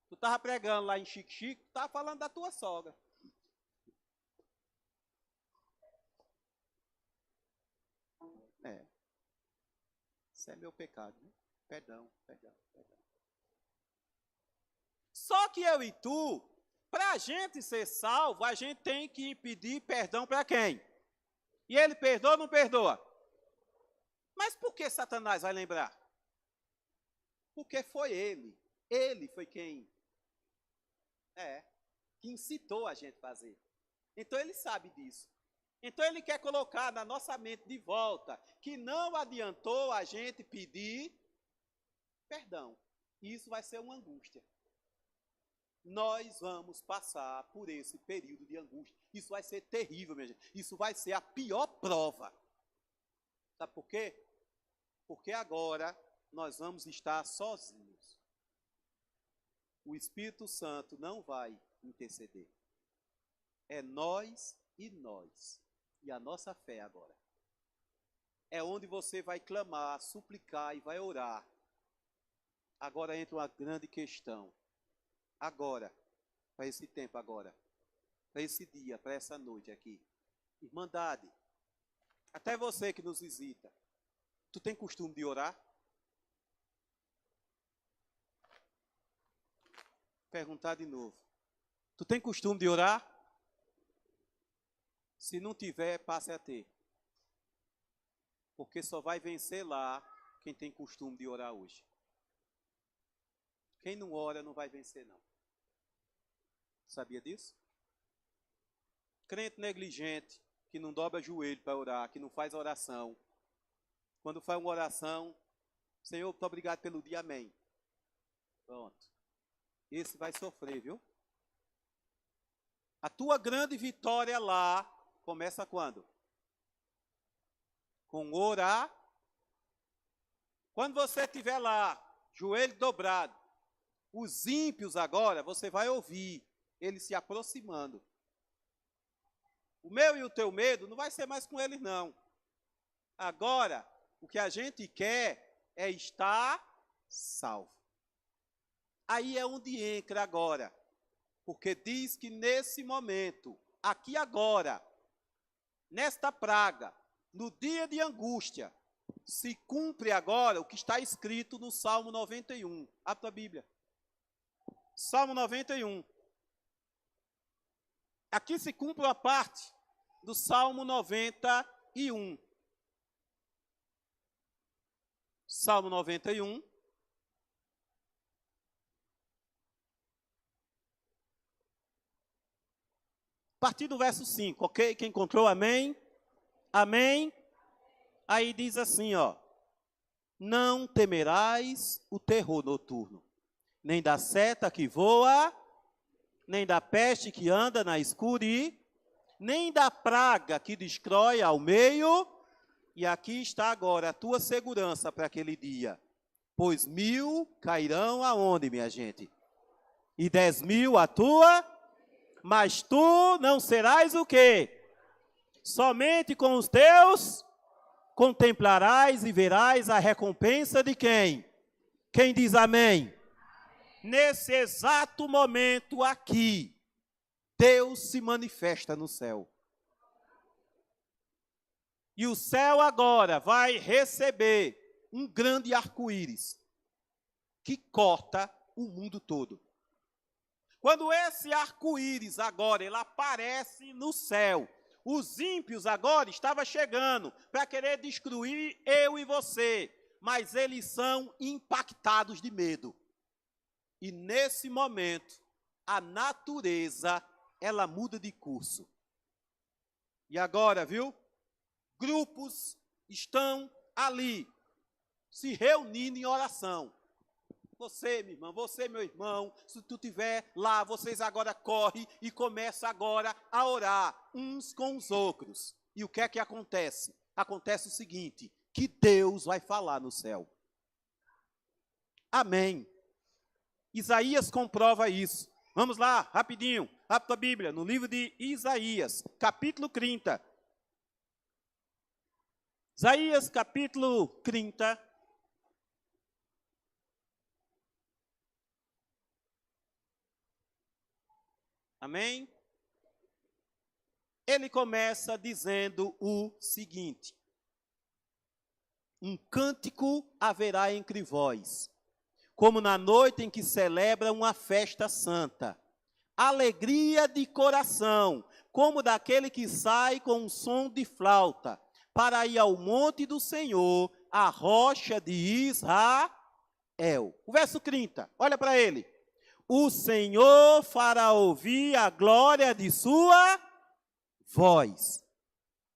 tu estava pregando lá em Chique-Chique, tu estava falando da tua sogra. É. Isso é meu pecado, né? Perdão. Só que eu e tu, para a gente ser salvo, a gente tem que pedir perdão para quem? E ele perdoa ou não perdoa? Mas por que Satanás vai lembrar? Porque foi ele. Ele foi quem que incitou a gente a fazer. Então ele sabe disso. Então ele quer colocar na nossa mente de volta que não adiantou a gente pedir perdão. E isso vai ser uma angústia. Nós vamos passar por esse período de angústia. Isso vai ser terrível, minha gente. Isso vai ser a pior prova. Sabe por quê? Porque agora nós vamos estar sozinhos. O Espírito Santo não vai interceder. É nós e nós. E a nossa fé agora. É onde você vai clamar, suplicar e vai orar. Agora entra uma grande questão. Agora, para esse tempo agora, para esse dia, para essa noite aqui. Irmandade, até você que nos visita, tu tem costume de orar? Perguntar de novo. Tu tem costume de orar? Se não tiver, passe a ter. Porque só vai vencer lá quem tem costume de orar hoje. Quem não ora não vai vencer, não. Sabia disso? Crente negligente, que não dobra joelho para orar, que não faz oração. Quando faz uma oração, Senhor, muito obrigado pelo dia, amém. Pronto. Esse vai sofrer, viu? A tua grande vitória lá começa quando? Com orar. Quando você estiver lá, joelho dobrado, os ímpios agora, você vai ouvir eles se aproximando. O meu e o teu medo não vai ser mais com eles, não. Agora, o que a gente quer é estar salvo. Aí é onde entra agora. Porque diz que nesse momento, aqui agora, nesta praga, no dia de angústia, se cumpre agora o que está escrito no Salmo 91. Abre a tua Bíblia. Salmo 91. Aqui se cumpre a parte do Salmo 91. Salmo 91. A partir do verso 5, ok? Quem encontrou, amém? Amém? Aí diz assim, ó. Não temerás o terror noturno, nem da seta que voa, nem da peste que anda na escuridão, nem da praga que destrói ao meio. E aqui está agora a tua segurança para aquele dia. Pois 1000 cairão aonde, minha gente? E 10.000 à tua, mas tu não serás o quê? Somente com os teus contemplarás e verás a recompensa de quem? Quem diz amém? Nesse exato momento aqui, Deus se manifesta no céu. E o céu agora vai receber um grande arco-íris que corta o mundo todo. Quando esse arco-íris agora ele aparece no céu, os ímpios agora estavam chegando para querer destruir eu e você, mas eles são impactados de medo. E nesse momento, a natureza, ela muda de curso. E agora, viu? Grupos estão ali, se reunindo em oração. Você, minha irmã, você, meu irmão, se tu estiver lá, vocês agora correm e começam agora a orar uns com os outros. E o que é que acontece? Acontece o seguinte, que Deus vai falar no céu. Amém. Isaías comprova isso. Vamos lá, rapidinho, rápido a Bíblia, no livro de Isaías, capítulo 30. Isaías, capítulo 30. Amém? Ele começa dizendo o seguinte: um cântico haverá entre vós, como na noite em que celebra uma festa santa. Alegria de coração, como daquele que sai com um som de flauta, para ir ao monte do Senhor, a rocha de Israel. O verso 30, olha para ele. O Senhor fará ouvir a glória de sua voz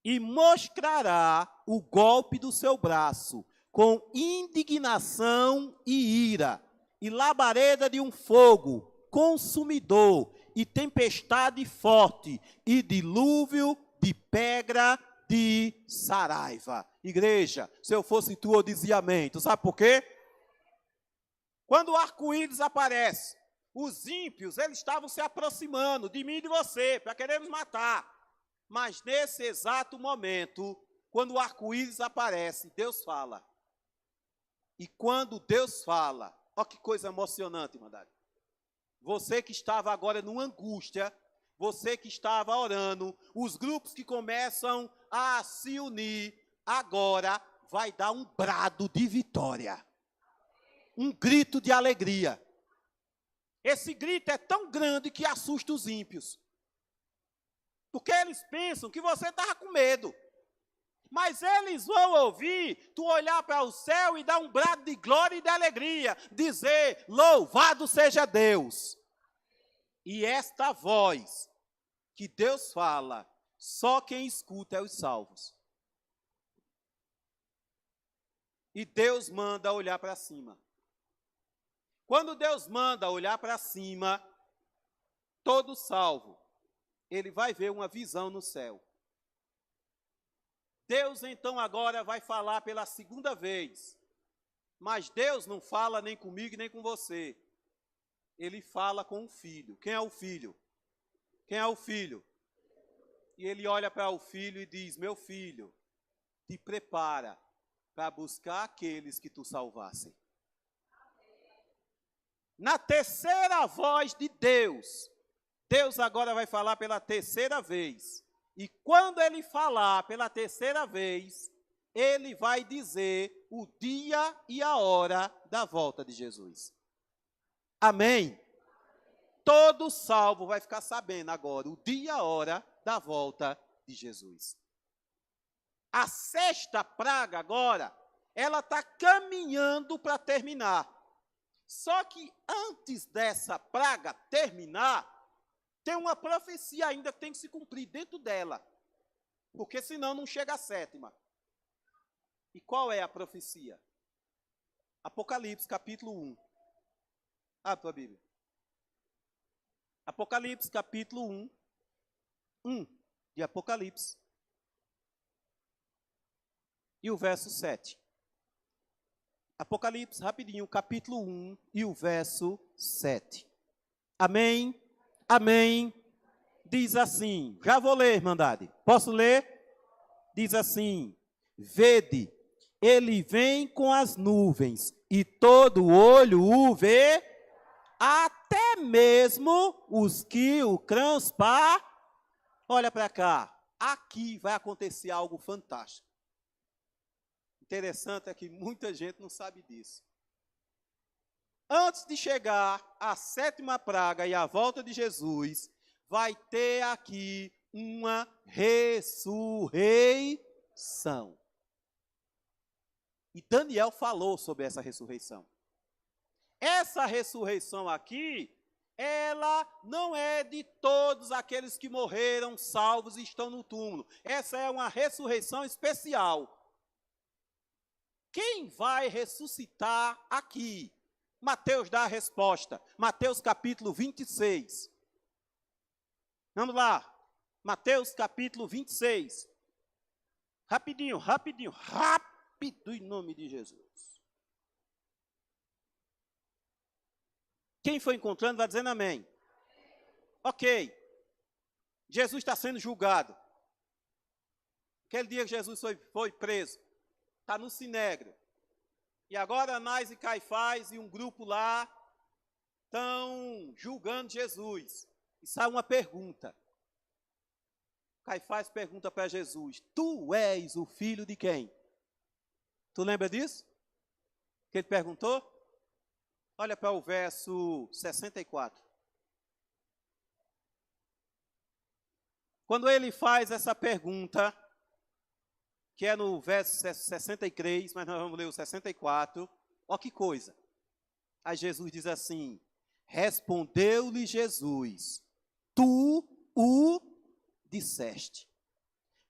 e mostrará o golpe do seu braço, com indignação e ira, e labareda de um fogo consumidor, e tempestade forte, e dilúvio de pedra de Saraiva. Igreja, se eu fosse tu, eu dizia amém. Tu sabe por quê? Quando o arco-íris aparece, os ímpios, eles estavam se aproximando de mim e de você, para querer nos matar. Mas nesse exato momento, quando o arco-íris aparece, Deus fala. E quando Deus fala, olha que coisa emocionante, irmandade. Você que estava agora numa angústia, você que estava orando, os grupos que começam a se unir, agora vai dar um brado de vitória. Um grito de alegria. Esse grito é tão grande que assusta os ímpios. Porque eles pensam que você estava com medo. Mas eles vão ouvir tu olhar para o céu e dar um brado de glória e de alegria. Dizer, louvado seja Deus. E esta voz que Deus fala, só quem escuta é os salvos. E Deus manda olhar para cima. Quando Deus manda olhar para cima, todo salvo, ele vai ver uma visão no céu. Deus então agora vai falar pela segunda vez. Mas Deus não fala nem comigo nem com você. Ele fala com o filho. Quem é o filho? Quem é o filho? E ele olha para o filho e diz, meu filho, te prepara para buscar aqueles que tu salvasse. Na terceira voz de Deus, Deus agora vai falar pela terceira vez. E quando ele falar pela terceira vez, ele vai dizer o dia e a hora da volta de Jesus. Amém? Todo salvo vai ficar sabendo agora o dia e a hora da volta de Jesus. A sexta praga agora, ela está caminhando para terminar. Só que antes dessa praga terminar, tem uma profecia ainda que tem que se cumprir dentro dela. Porque senão não chega a sétima. E qual é a profecia? Apocalipse, capítulo 1. Abre a tua Bíblia. Apocalipse, capítulo 1. 1 de Apocalipse. E o verso 7. Apocalipse, rapidinho, capítulo 1 e o verso 7. Amém? Amém? Diz assim, já vou ler, irmandade. Posso ler? Diz assim, vede, ele vem com as nuvens, e todo olho o vê, até mesmo os que o transpar. Olha para cá, aqui vai acontecer algo fantástico. Interessante é que muita gente não sabe disso. Antes de chegar a sétima praga e a volta de Jesus, vai ter aqui uma ressurreição. E Daniel falou sobre essa ressurreição. Essa ressurreição aqui, ela não é de todos aqueles que morreram salvos e estão no túmulo. Essa é uma ressurreição especial. Quem vai ressuscitar aqui? Mateus dá a resposta. Mateus capítulo 26. Vamos lá. Mateus capítulo 26. Rapidinho, rapidinho, rápido em nome de Jesus. Quem foi encontrando vai dizendo amém. Ok. Jesus está sendo julgado. Aquele dia que Jesus foi preso, está no Sinédrio. E agora Anás e Caifás e um grupo lá estão julgando Jesus. E sai uma pergunta. Caifás pergunta para Jesus: tu és o filho de quem? Tu lembra disso? Que ele perguntou? Olha para o verso 64. Quando ele faz essa pergunta, que é no verso 63, mas nós vamos ler o 64, olha que coisa. Aí Jesus diz assim: respondeu-lhe Jesus: tu o disseste.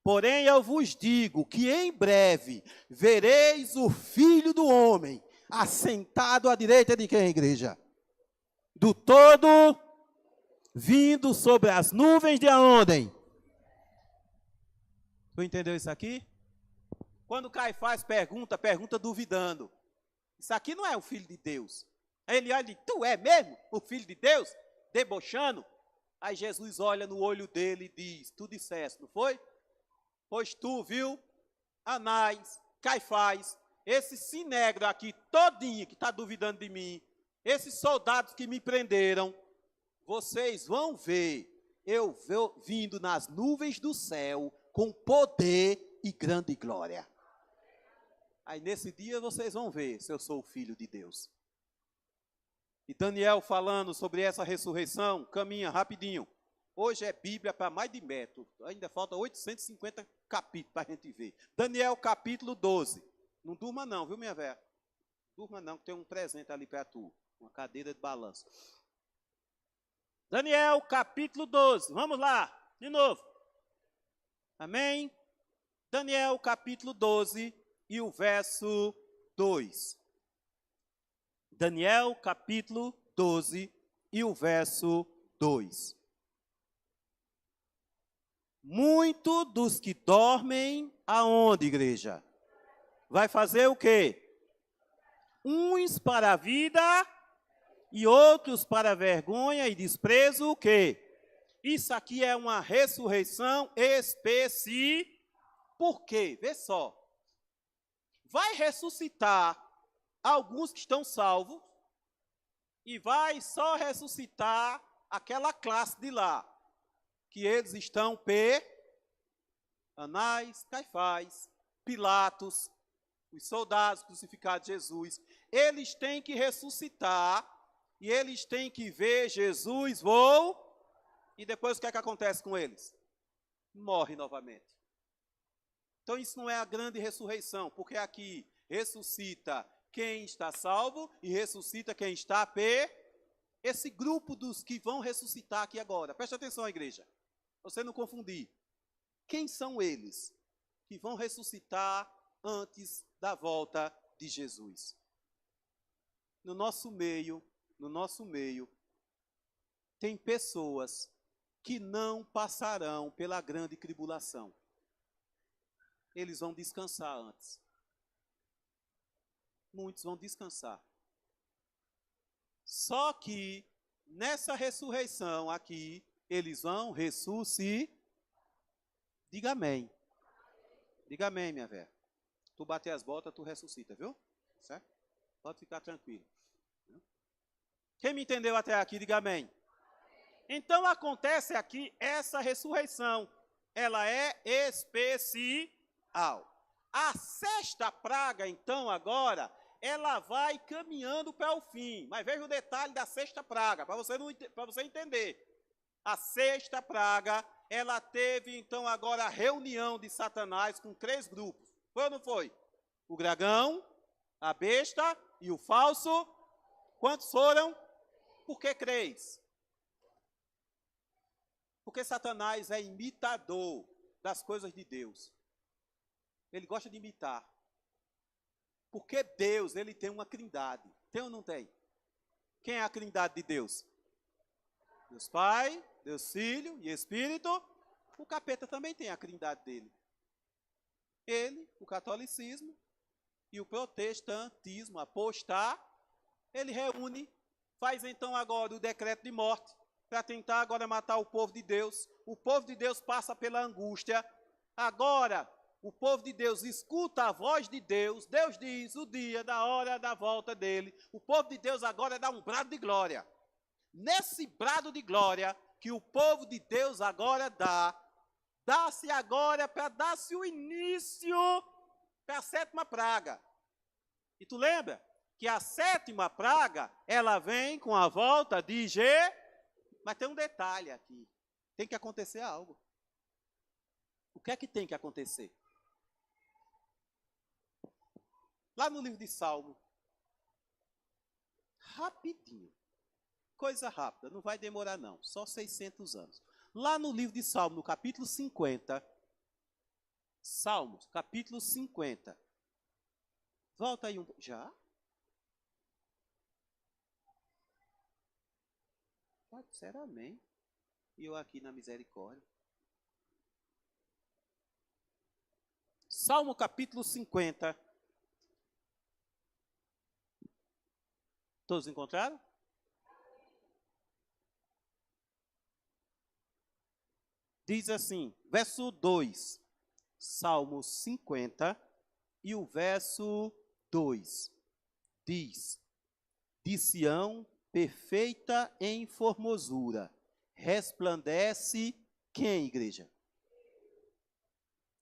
Porém eu vos digo que em breve vereis o Filho do Homem assentado à direita de quem, igreja? Do todo, vindo sobre as nuvens de aonde? Tu entendeu isso aqui? Quando Caifás pergunta duvidando. Isso aqui não é o Filho de Deus. Aí ele olha e diz: tu é mesmo o Filho de Deus? Debochando. Aí Jesus olha no olho dele e diz: tu disseste, não foi? Pois tu, viu, Anás, Caifás, esse sinédrio aqui todinho que está duvidando de mim, esses soldados que me prenderam, vocês vão ver eu vindo nas nuvens do céu com poder e grande glória. Aí nesse dia vocês vão ver se eu sou o Filho de Deus. E Daniel falando sobre essa ressurreição, caminha rapidinho. Hoje é Bíblia para mais de metro. Ainda falta 850 capítulos para a gente ver. Daniel capítulo 12. Não durma não, viu minha velha? Durma não, que tem um presente ali para tu. Uma cadeira de balanço. Daniel capítulo 12. Vamos lá, de novo. Amém? Daniel capítulo 12 e o verso 2. Daniel capítulo 12 e o verso 2. Muito dos que dormem, aonde, igreja? Vai fazer o quê? Uns para a vida e outros para a vergonha e desprezo, o quê? Isso aqui é uma ressurreição específica. Por quê? Vê só. Vai ressuscitar alguns que estão salvos e vai só ressuscitar aquela classe de lá, que eles estão Anás, Caifás, Pilatos, os soldados crucificados de Jesus. Eles têm que ressuscitar e eles têm que ver Jesus e depois o que é que acontece com eles? Morre novamente. Então isso não é a grande ressurreição, porque aqui ressuscita quem está salvo e ressuscita quem está esse grupo dos que vão ressuscitar aqui agora. Preste atenção, igreja. Você não confundir. Quem são eles que vão ressuscitar antes da volta de Jesus? No nosso meio, tem pessoas que não passarão pela grande tribulação. Eles vão descansar antes. Muitos vão descansar. Só que nessa ressurreição aqui, eles vão ressuscitar. Diga amém. Diga amém, minha velha. Tu bater as botas, tu ressuscita, viu? Certo? Pode ficar tranquilo. Quem me entendeu até aqui, diga amém. Então acontece aqui essa ressurreição. Ela é especial. A sexta praga, então, agora, ela vai caminhando para o fim. Mas veja o detalhe da sexta praga, para você entender. A sexta praga, ela teve, então, agora a reunião de Satanás com 3 grupos. Foi ou não foi? O dragão, a besta e o falso. Quantos foram? Por que 3? Porque Satanás é imitador das coisas de Deus. Ele gosta de imitar. Porque Deus, ele tem uma trindade. Tem ou não tem? Quem é a trindade de Deus? Deus Pai, Deus Filho e Espírito. O capeta também tem a trindade dele. Ele, o catolicismo, e o protestantismo, apostar, ele reúne, faz então agora o decreto de morte, para tentar agora matar o povo de Deus. O povo de Deus passa pela angústia. Agora, o povo de Deus escuta a voz de Deus. Deus diz o dia, da hora da volta dele. O povo de Deus agora dá um brado de glória. Nesse brado de glória que o povo de Deus agora dá-se agora para dar-se o início para a 7ª praga. E tu lembra que a 7ª praga, ela vem com a volta de Mas tem um detalhe aqui. Tem que acontecer algo. O que é que tem que acontecer? Lá no livro de Salmo, rapidinho, coisa rápida, não vai demorar não, só 600 anos. Lá no livro de Salmo, no capítulo 50, Salmos, capítulo 50. Volta aí um pouco. Já? Será, amém? E eu aqui na misericórdia. Salmo capítulo 50. Todos encontraram? Diz assim, verso 2, Salmo 50, e o verso 2 diz: de Sião, perfeita em formosura, resplandece quem, igreja?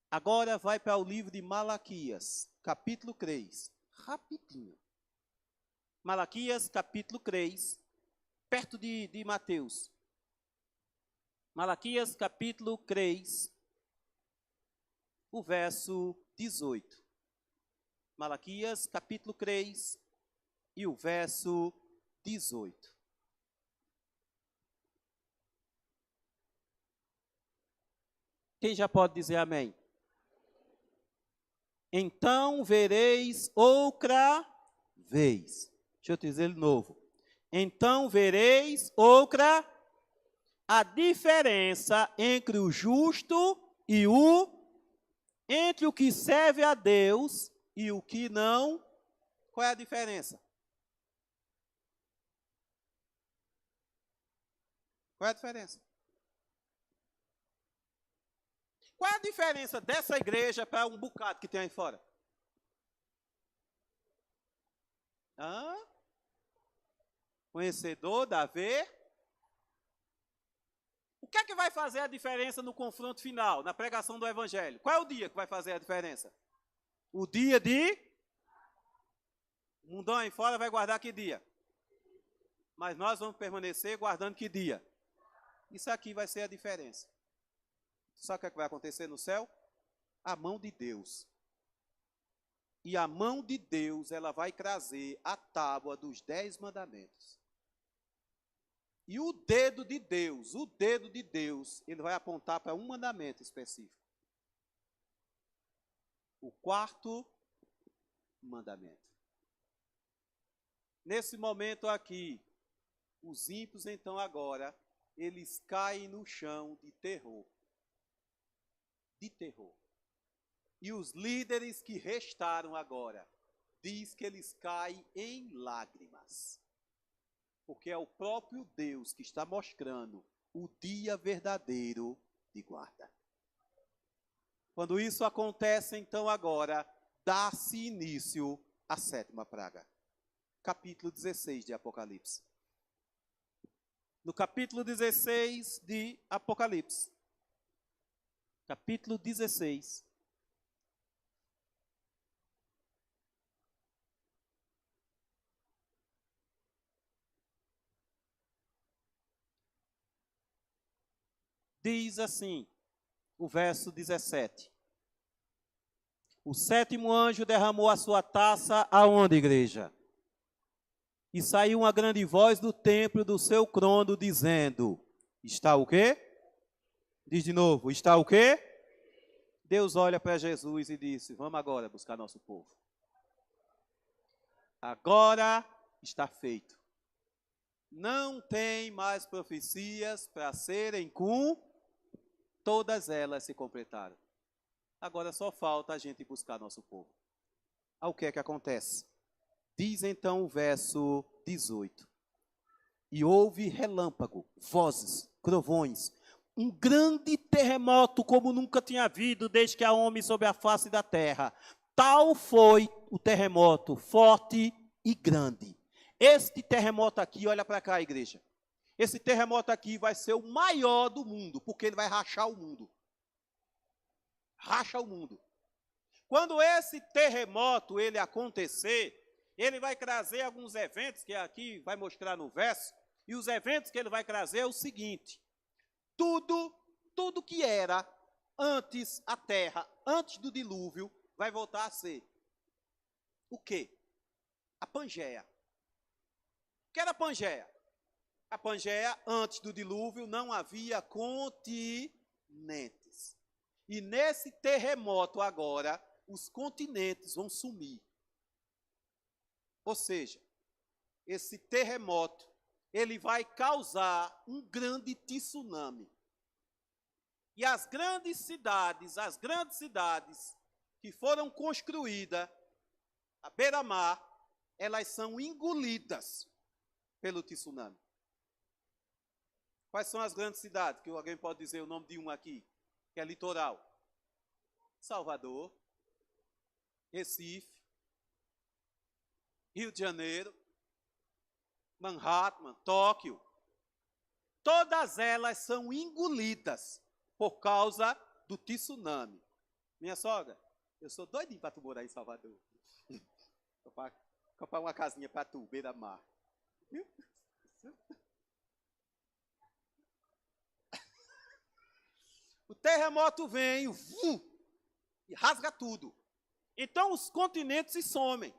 Agora vai para o livro de Malaquias, capítulo 3, rapidinho. Malaquias, capítulo 3, perto de Mateus. Malaquias, capítulo 3, o verso 18. Malaquias, capítulo 3, e o verso 18. Quem já pode dizer amém? Então vereis outra vez. Deixa eu te dizer de novo. Então vereis outra a diferença entre o justo e entre o que serve a Deus e o que não. Qual é a diferença? Qual é a diferença? Qual é a diferença dessa igreja para um bocado que tem aí fora? Conhecedor da ver. O que é que vai fazer a diferença no confronto final, na pregação do evangelho? Qual é o dia que vai fazer a diferença? O dia de... O mundão aí fora vai guardar que dia? Mas nós vamos permanecer guardando que dia? Isso aqui vai ser a diferença. Sabe o que é que vai acontecer no céu? A mão de Deus. E a mão de Deus, ela vai trazer a tábua dos 10 mandamentos. E o dedo de Deus, ele vai apontar para um mandamento específico. O 4º mandamento. Nesse momento aqui, os ímpios, então, agora, eles caem no chão de terror. De terror. E os líderes que restaram agora, diz que eles caem em lágrimas. Porque é o próprio Deus que está mostrando o dia verdadeiro de guarda. Quando isso acontece, então agora, dá-se início à 7ª praga. Capítulo 16 de Apocalipse. No capítulo 16 de Apocalipse. Capítulo 16. Diz assim, o verso 17. O 7º anjo derramou a sua taça aonde, igreja? E saiu uma grande voz do templo do seu trono, dizendo, está o quê? Diz de novo, está o quê? Deus olha para Jesus e disse, vamos agora buscar nosso povo. Agora está feito. Não tem mais profecias para serem todas elas se completaram. Agora só falta a gente buscar nosso povo. ao que é que acontece. Diz então o verso 18. E houve relâmpago, vozes, trovões, um grande terremoto como nunca tinha havido desde que há homem sobre a face da terra. Tal foi o terremoto, forte e grande. Este terremoto aqui, olha para cá, igreja. Esse terremoto aqui vai ser o maior do mundo, porque ele vai rachar o mundo. Racha o mundo. Quando esse terremoto ele acontecer, ele vai trazer alguns eventos, que aqui vai mostrar no verso, e os eventos que ele vai trazer é o seguinte: tudo que era antes a terra, antes do dilúvio, vai voltar a ser. O quê? A Pangeia. O que era a Pangeia? A Pangeia, antes do dilúvio, não havia continentes. E nesse terremoto agora, os continentes vão sumir. Ou seja, esse terremoto, ele vai causar um grande tsunami. E as grandes cidades que foram construídas à beira-mar, elas são engolidas pelo tsunami. Quais são as grandes cidades? Que alguém pode dizer o nome de um aqui, que é litoral. Salvador, Recife, Rio de Janeiro, Manhattan, Tóquio. Todas elas são engolidas por causa do tsunami. Minha sogra, eu sou doidinho para tu morar em Salvador. Comprar uma casinha para tu, beira-mar. Viu? O terremoto vem e rasga tudo. Então os continentes se somem.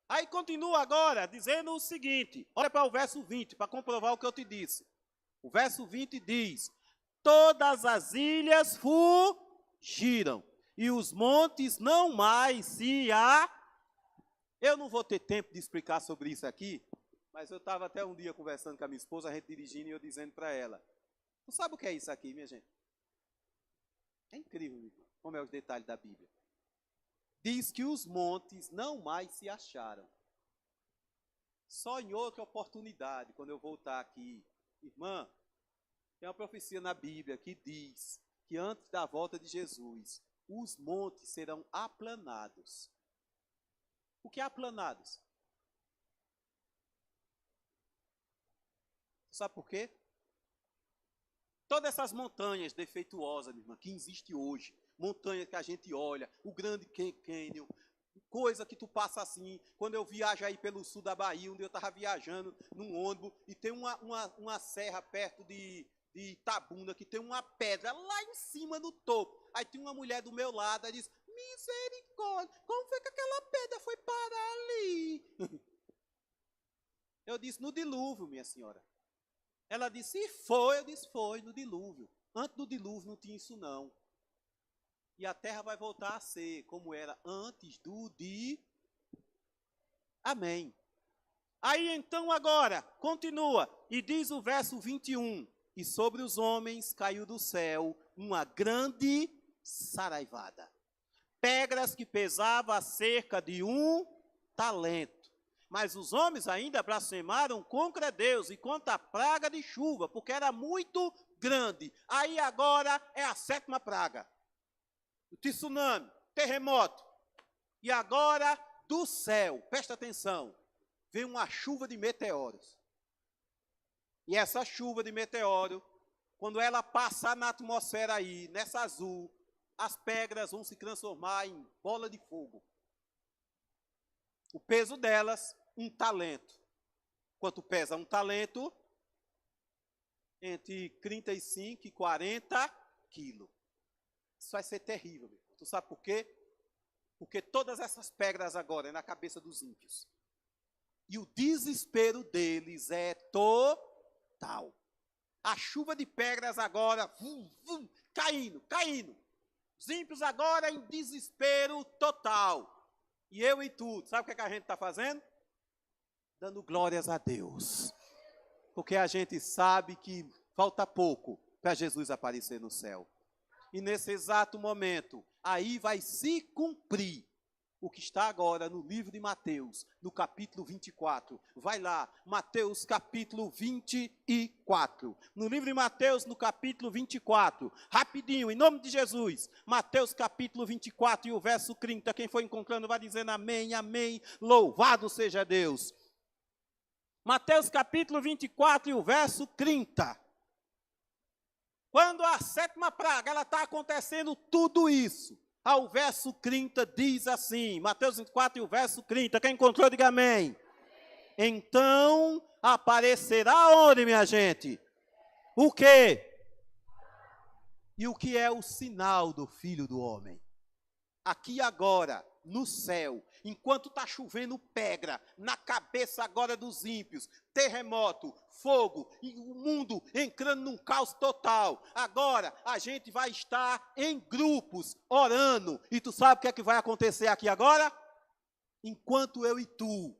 Aí continua agora dizendo o seguinte, olha para o verso 20, para comprovar o que eu te disse. O verso 20 diz: todas as ilhas fugiram, e os montes não mais se Eu não vou ter tempo de explicar sobre isso aqui, mas eu estava até um dia conversando com a minha esposa, a gente dirigindo, e eu dizendo para ela: tu sabe o que é isso aqui, minha gente? É incrível, como é os detalhes da Bíblia. Diz que os montes não mais se acharam. Só em outra oportunidade, quando eu voltar aqui, irmã, tem uma profecia na Bíblia que diz que antes da volta de Jesus, os montes serão aplanados. O que é aplanados? Sabe por quê? Todas essas montanhas defeituosas, minha irmã, que existem hoje, montanhas que a gente olha, o Grande Canyon, coisa que tu passa assim, quando eu viajo aí pelo sul da Bahia, onde eu estava viajando num ônibus, e tem uma serra perto de Itabuna, que tem uma pedra lá em cima no topo. Aí tem uma mulher do meu lado, ela diz: misericórdia, como foi que aquela pedra foi parar ali? Eu disse: no dilúvio, minha senhora. Ela disse: e foi? Eu disse: foi, no dilúvio. Antes do dilúvio não tinha isso não. E a terra vai voltar a ser como era antes do Amém. Aí então agora, continua, e diz o verso 21, e sobre os homens caiu do céu uma grande saraivada. Pedras que pesavam cerca de 1 talento. Mas os homens ainda blasfemaram contra Deus e contra a praga de chuva, porque era muito grande. Aí agora é a 7ª praga. O tsunami, terremoto. E agora do céu, presta atenção, vem uma chuva de meteoros. E essa chuva de meteoro, quando ela passar na atmosfera aí, nessa azul, as pedras vão se transformar em bola de fogo. O peso delas, 1 talento. Quanto pesa 1 talento? Entre 35 e 40 quilos. Isso vai ser terrível, meu. Tu sabe por quê? Porque todas essas pedras agora é na cabeça dos ímpios. E o desespero deles é total. A chuva de pedras agora, caindo. Os ímpios agora em desespero total. E eu e tu, sabe o que a gente está fazendo? Dando glórias a Deus. Porque a gente sabe que falta pouco para Jesus aparecer no céu. E nesse exato momento, aí vai se cumprir o que está agora no livro de Mateus, no capítulo 24. Vai lá, Mateus capítulo 24. No livro de Mateus, no capítulo 24. Rapidinho, em nome de Jesus. Mateus capítulo 24 e o verso 30. Quem for encontrando vai dizendo amém, amém. Louvado seja Deus. Mateus capítulo 24 e o verso 30. Quando a sétima praga, ela está acontecendo tudo isso. Ao verso 30 diz assim, Mateus 24 e o verso 30, quem encontrou diga amém. Então aparecerá onde, minha gente? O quê? E o que é o sinal do Filho do Homem? Aqui agora, no céu, enquanto está chovendo pedra, na cabeça agora dos ímpios, terremoto, fogo, e o mundo entrando num caos total. Agora, a gente vai estar em grupos, orando. E tu sabe o que é que vai acontecer aqui agora? Enquanto eu e tu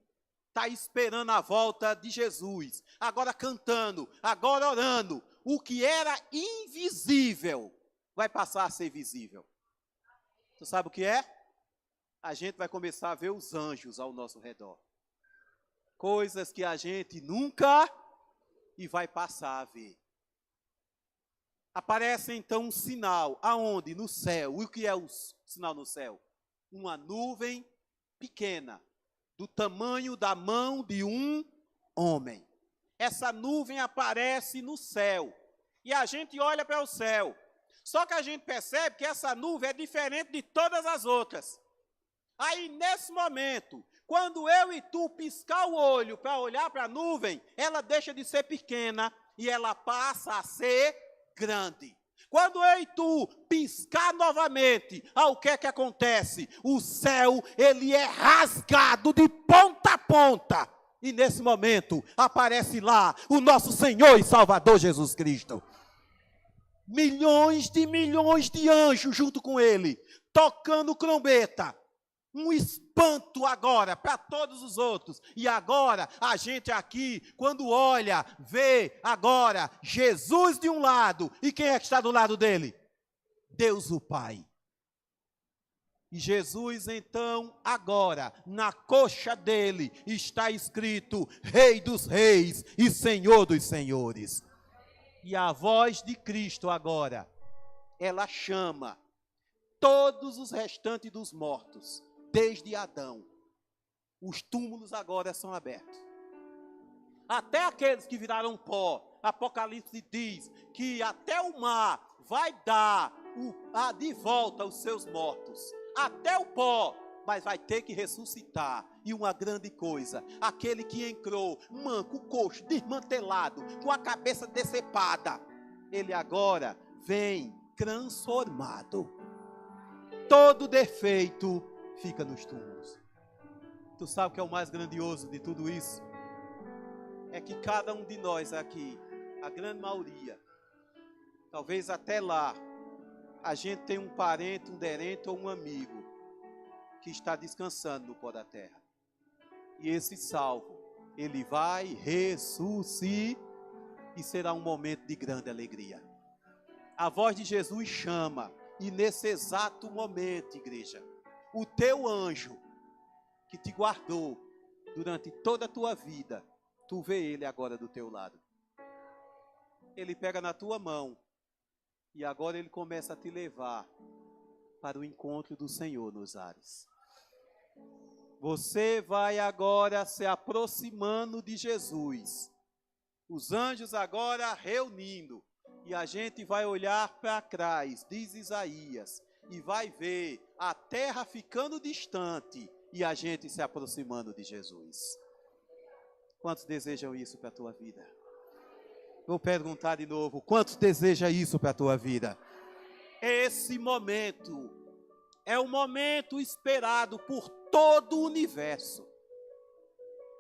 está esperando a volta de Jesus, agora cantando, agora orando, o que era invisível vai passar a ser visível. Tu sabe o que é? A gente vai começar a ver os anjos ao nosso redor. Coisas que a gente nunca e vai passar a ver. Aparece então um sinal, aonde? No céu. E o que é o sinal no céu? Uma nuvem pequena, do tamanho da mão de um homem. Essa nuvem aparece no céu. E a gente olha para o céu. Só que a gente percebe que essa nuvem é diferente de todas as outras. Aí, nesse momento, quando eu e tu piscar o olho para olhar para a nuvem, ela deixa de ser pequena e ela passa a ser grande. Quando eu e tu piscar novamente, o que é que acontece? O céu, ele é rasgado de ponta a ponta. E nesse momento, aparece lá o nosso Senhor e Salvador Jesus Cristo. Milhões de anjos junto com ele, tocando trombeta. Um espanto agora para todos os outros. E agora, a gente aqui, quando olha, vê agora Jesus de um lado. E quem é que está do lado dele? Deus o Pai. E Jesus, então, agora, na coxa dele, está escrito Rei dos Reis e Senhor dos Senhores. E a voz de Cristo agora, ela chama todos os restantes dos mortos, desde Adão. Os túmulos agora são abertos. Até aqueles que viraram pó, Apocalipse diz que até o mar vai dar de volta os seus mortos. Até o pó, mas vai ter que ressuscitar. E uma grande coisa, aquele que entrou, manco, coxo, desmantelado, com a cabeça decepada, ele agora vem transformado. Todo defeito fica nos túmulos. Tu sabe o que é o mais grandioso de tudo isso? É que cada um de nós aqui, a grande maioria, talvez até lá, a gente tem um parente, um derente ou um amigo que está descansando no pó da terra. E esse salvo, ele vai ressuscitar e será um momento de grande alegria. A voz de Jesus chama, e nesse exato momento, igreja, o teu anjo que te guardou durante toda a tua vida, tu vê ele agora do teu lado. Ele pega na tua mão e agora ele começa a te levar para o encontro do Senhor nos ares. Você vai agora se aproximando de Jesus. Os anjos agora reunindo. E a gente vai olhar para trás, diz Isaías, e vai ver a terra ficando distante e a gente se aproximando de Jesus. Quantos desejam isso para a tua vida? Vou perguntar de novo, quantos desejam isso para a tua vida? Esse momento é o momento esperado por todo o universo.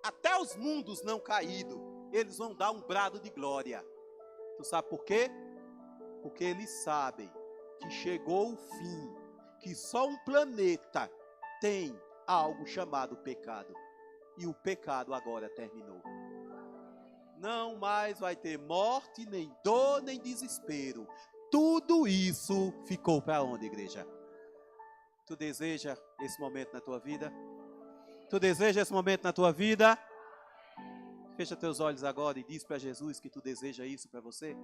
Até os mundos não caídos, eles vão dar um brado de glória. Tu sabe por quê? Porque eles sabem que chegou o fim, que só um planeta tem algo chamado pecado. E o pecado agora terminou. Não mais vai ter morte, nem dor, nem desespero. Tudo isso ficou para onde, igreja? Tu deseja esse momento na tua vida? Tu deseja esse momento na tua vida? Fecha teus olhos agora e diz para Jesus que tu deseja isso para você.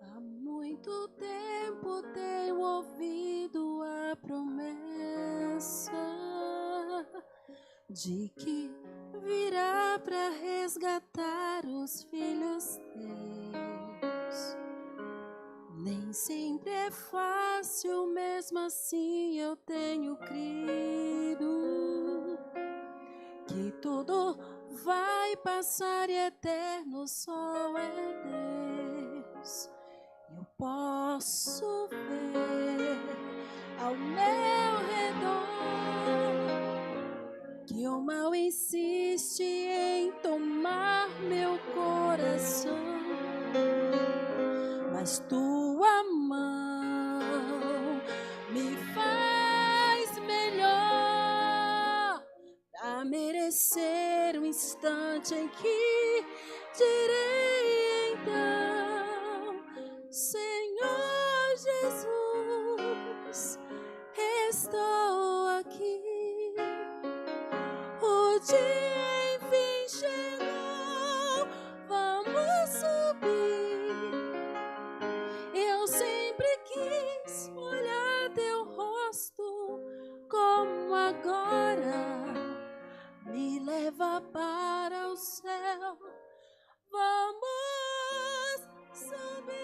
Há muito tempo tenho ouvido a promessa de que virá para resgatar os filhos teus. Nem sempre é fácil, mesmo assim eu tenho crido que tudo vai passar e eterno só é Deus. Eu posso ver ao meu redor que o mal insiste em tomar meu coração, mas tua mão me faz melhor a merecer um instante em que direi então: Senhor Jesus, estou aqui. O dia enfim chegou, vamos subir. Eu sempre quis olhar teu rosto como agora. Me leva para o céu, vamos subir.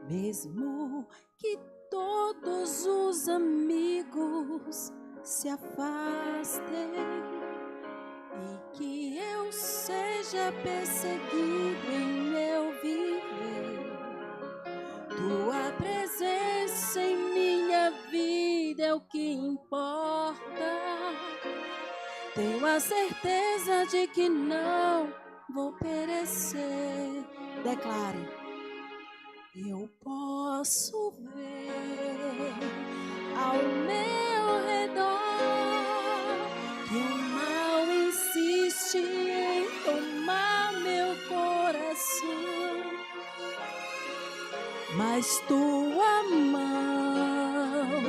Mesmo que todos os amigos se afastem e que eu seja perseguido em meu viver, tua presença em minha vida é o que importa. Tenho a certeza de que não vou perecer. Declare: eu posso ver ao meu redor que o mal insiste em tomar meu coração, mas tua mão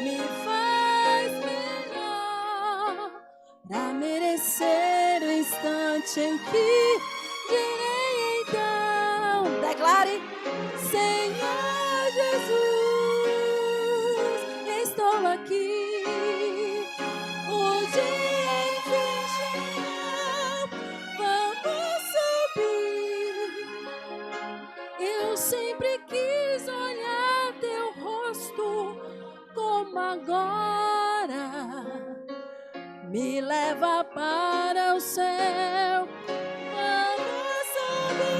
me faz melhor pra merecer o instante em que direi então. Declare: Senhor Jesus, estou aqui. O dia enfim chegou, vamos subir. Eu sempre quis olhar teu rosto como agora. Me leva para o céu, vamos subir.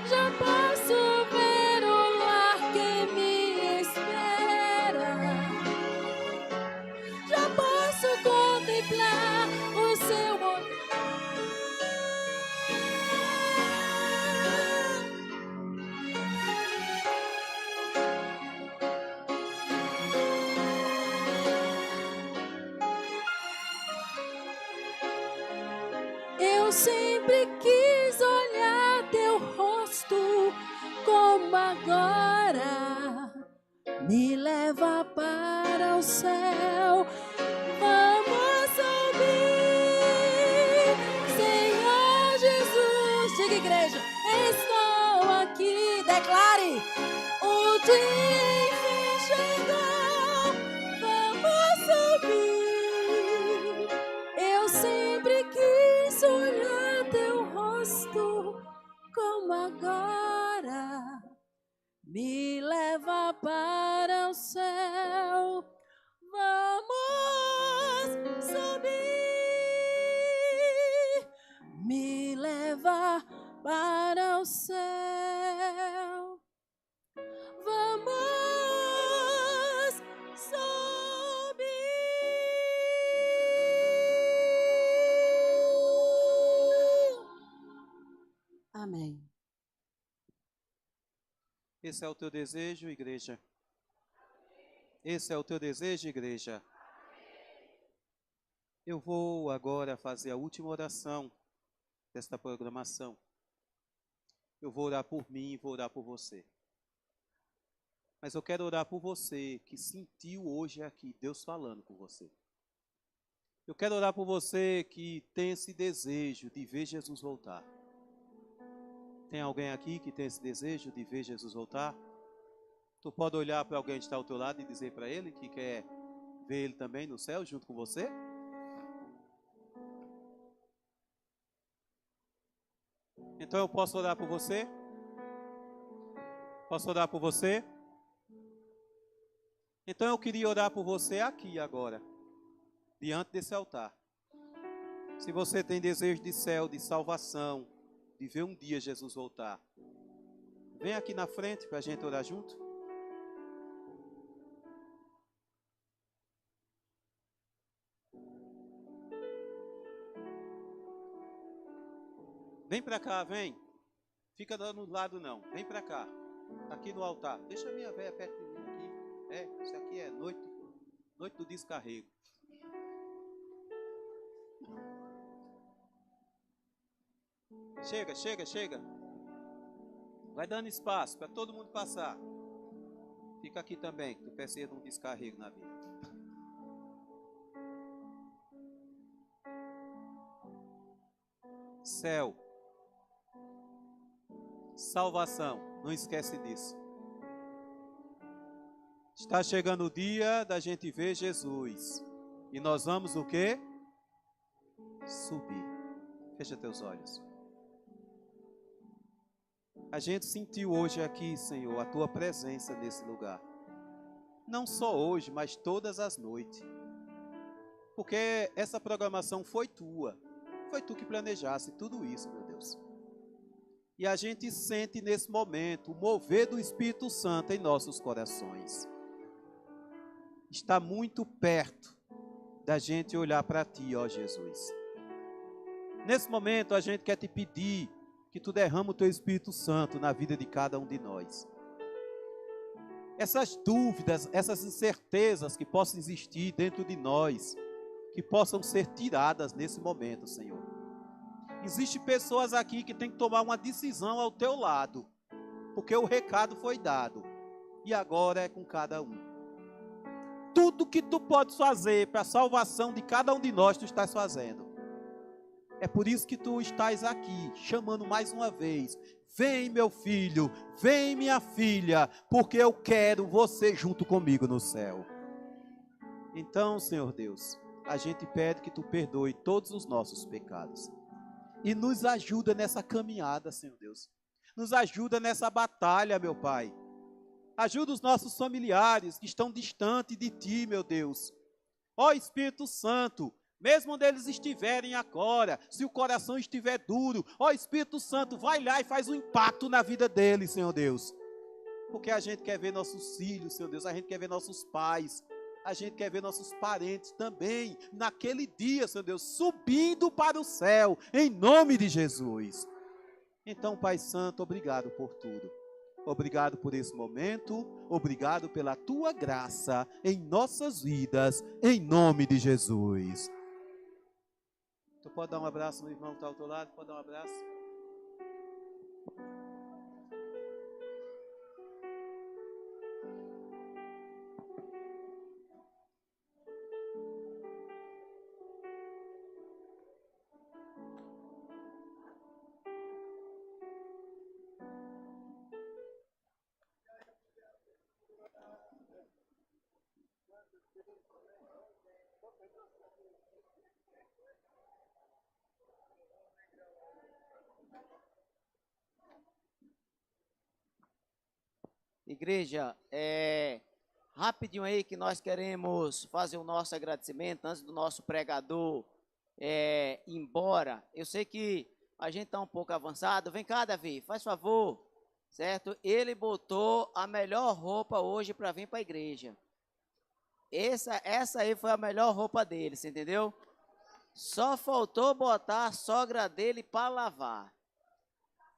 Já posso ver o lar que me espera. Já posso contemplar o seu olhar. Eu sempre quis olhar teu rosto como agora. Me leva para o céu, vamos subir. Senhor dia enfim chegou, vamos subir. Eu sempre quis olhar teu rosto como agora. Me leva para o céu, vamos subir. Me leva para o céu, vamos subir. Amém. Esse é o teu desejo, igreja? Esse é o teu desejo, igreja? Eu vou agora fazer a última oração desta programação. Eu vou orar por mim e vou orar por você. Mas eu quero orar por você que sentiu hoje aqui Deus falando com você. Eu quero orar por você que tem esse desejo de ver Jesus voltar. Tem alguém aqui que tem esse desejo de ver Jesus voltar? Tu pode olhar para alguém que está ao teu lado e dizer para ele que quer ver ele também no céu junto com você? Então eu posso orar por você? Posso orar por você? Então eu queria orar por você aqui agora, diante desse altar. Se você tem desejo de céu, de salvação, de ver um dia Jesus voltar, vem aqui na frente para a gente orar junto. Vem para cá, vem. Fica no lado não, vem para cá. Aqui no altar. Deixa a minha véia perto de mim aqui. Isso aqui é noite do descarrego. Chega. Vai dando espaço para todo mundo passar. Fica aqui também, que tu precisa de um descarrego na vida. Céu. Salvação. Não esquece disso. Está chegando o dia da gente ver Jesus. E nós vamos o quê? Subir. Fecha teus olhos. A gente sentiu hoje aqui, Senhor, a Tua presença nesse lugar. Não só hoje, mas todas as noites. Porque essa programação foi Tua. Foi Tu que planejaste tudo isso, meu Deus. E a gente sente nesse momento o mover do Espírito Santo em nossos corações. Está muito perto da gente olhar para Ti, ó Jesus. Nesse momento a gente quer Te pedir que Tu derrama o Teu Espírito Santo na vida de cada um de nós. Essas dúvidas, essas incertezas que possam existir dentro de nós, que possam ser tiradas nesse momento, Senhor. Existem pessoas aqui que têm que tomar uma decisão ao Teu lado, porque o recado foi dado, e agora é com cada um. Tudo que Tu podes fazer para a salvação de cada um de nós, Tu estás fazendo. É por isso que Tu estás aqui, chamando mais uma vez. Vem, meu filho, vem, minha filha, porque eu quero você junto comigo no céu. Então, Senhor Deus, a gente pede que Tu perdoe todos os nossos pecados. E nos ajuda nessa caminhada, Senhor Deus. Nos ajuda nessa batalha, meu Pai. Ajuda os nossos familiares que estão distantes de Ti, meu Deus. Ó Espírito Santo, mesmo onde eles estiverem agora, se o coração estiver duro, ó Espírito Santo, vai lá e faz um impacto na vida deles, Senhor Deus. Porque a gente quer ver nossos filhos, Senhor Deus, a gente quer ver nossos pais, a gente quer ver nossos parentes também, naquele dia, Senhor Deus, subindo para o céu, em nome de Jesus. Então, Pai Santo, obrigado por tudo. Obrigado por esse momento, obrigado pela Tua graça em nossas vidas, em nome de Jesus. Tu pode dar um abraço no irmão que está ao teu lado? Pode dar um abraço? Igreja, rapidinho aí que nós queremos fazer o nosso agradecimento antes do nosso pregador ir embora. Eu sei que a gente está um pouco avançado. Vem cá, Davi, faz favor, certo? Ele botou a melhor roupa hoje para vir para a igreja. Essa aí foi a melhor roupa dele, você entendeu? Só faltou botar a sogra dele para lavar.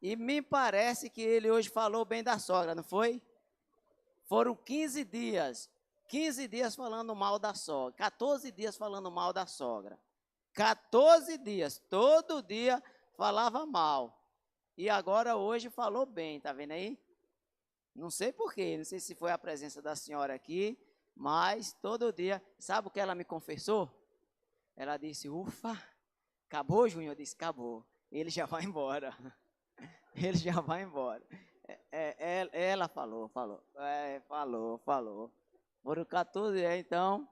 E me parece que ele hoje falou bem da sogra, não foi? Foram 15 dias falando mal da sogra, 14 dias falando mal da sogra. 14 dias, todo dia falava mal. E agora hoje falou bem, tá vendo aí? Não sei porquê, não sei se foi a presença da senhora aqui, mas todo dia, sabe o que ela me confessou? Ela disse, ufa, acabou, Júnior? Eu disse, acabou, ele já vai embora. Ele já vai embora. Ela falou. Foram 14 dias, então.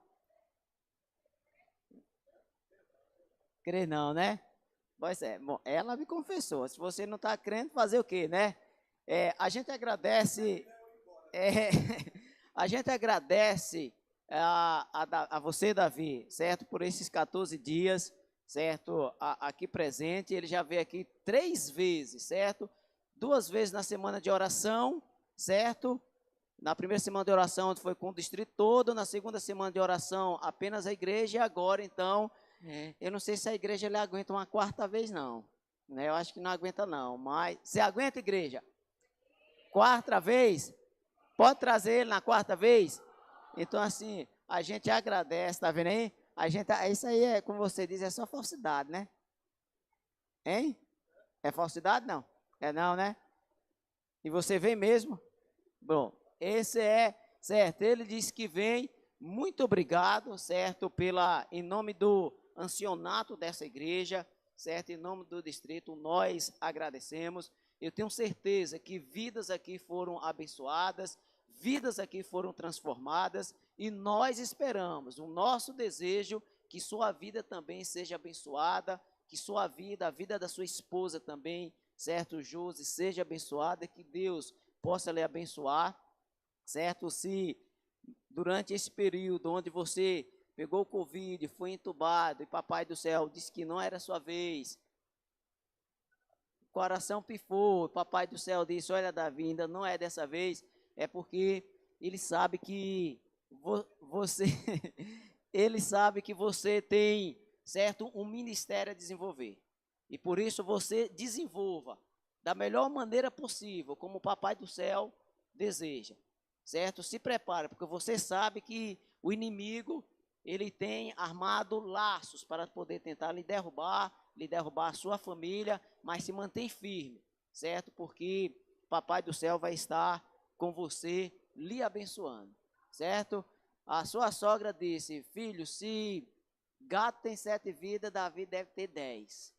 Crê não, né? Pois é, bom, ela me confessou. Se você não está crendo, fazer o quê, né? A gente agradece. A gente agradece a você, Davi, certo? Por esses 14 dias, certo? Aqui presente. Ele já veio aqui 3 vezes, certo? 2 vezes na semana de oração, certo? Na primeira semana de oração foi com o distrito todo, na segunda semana de oração apenas a igreja, e agora então, eu não sei se a igreja ele aguenta uma 4ª vez não, né? Eu acho que não aguenta não, mas você aguenta, igreja? 4ª vez? Pode trazer ele na 4ª vez? Então assim, a gente agradece, tá vendo aí? Isso aí como você diz, é só falsidade, né? Hein? É falsidade não? É não, né? E você vem mesmo? Bom, esse certo. Ele disse que vem. Muito obrigado, certo? Em nome do ancianato dessa igreja, certo? Em nome do distrito, nós agradecemos. Eu tenho certeza que vidas aqui foram abençoadas, vidas aqui foram transformadas, e nós esperamos, o nosso desejo, que sua vida também seja abençoada, que sua vida, a vida da sua esposa também, certo, Josi, seja abençoada, que Deus possa lhe abençoar, certo? Se durante esse período onde você pegou o Covid, foi entubado, e Papai do Céu disse que não era a sua vez, o coração pifou, Papai do Céu disse, olha, Davi, ainda não é dessa vez, é porque ele sabe que você, ele sabe que você tem, certo, um ministério a desenvolver. E por isso você desenvolva da melhor maneira possível, como o Papai do Céu deseja, certo? Se prepare, porque você sabe que o inimigo, ele tem armado laços para poder tentar lhe derrubar a sua família, mas se mantém firme, certo? Porque o Papai do Céu vai estar com você, lhe abençoando, certo? A sua sogra disse, filho, se gato tem 7 vidas, Davi deve ter 10.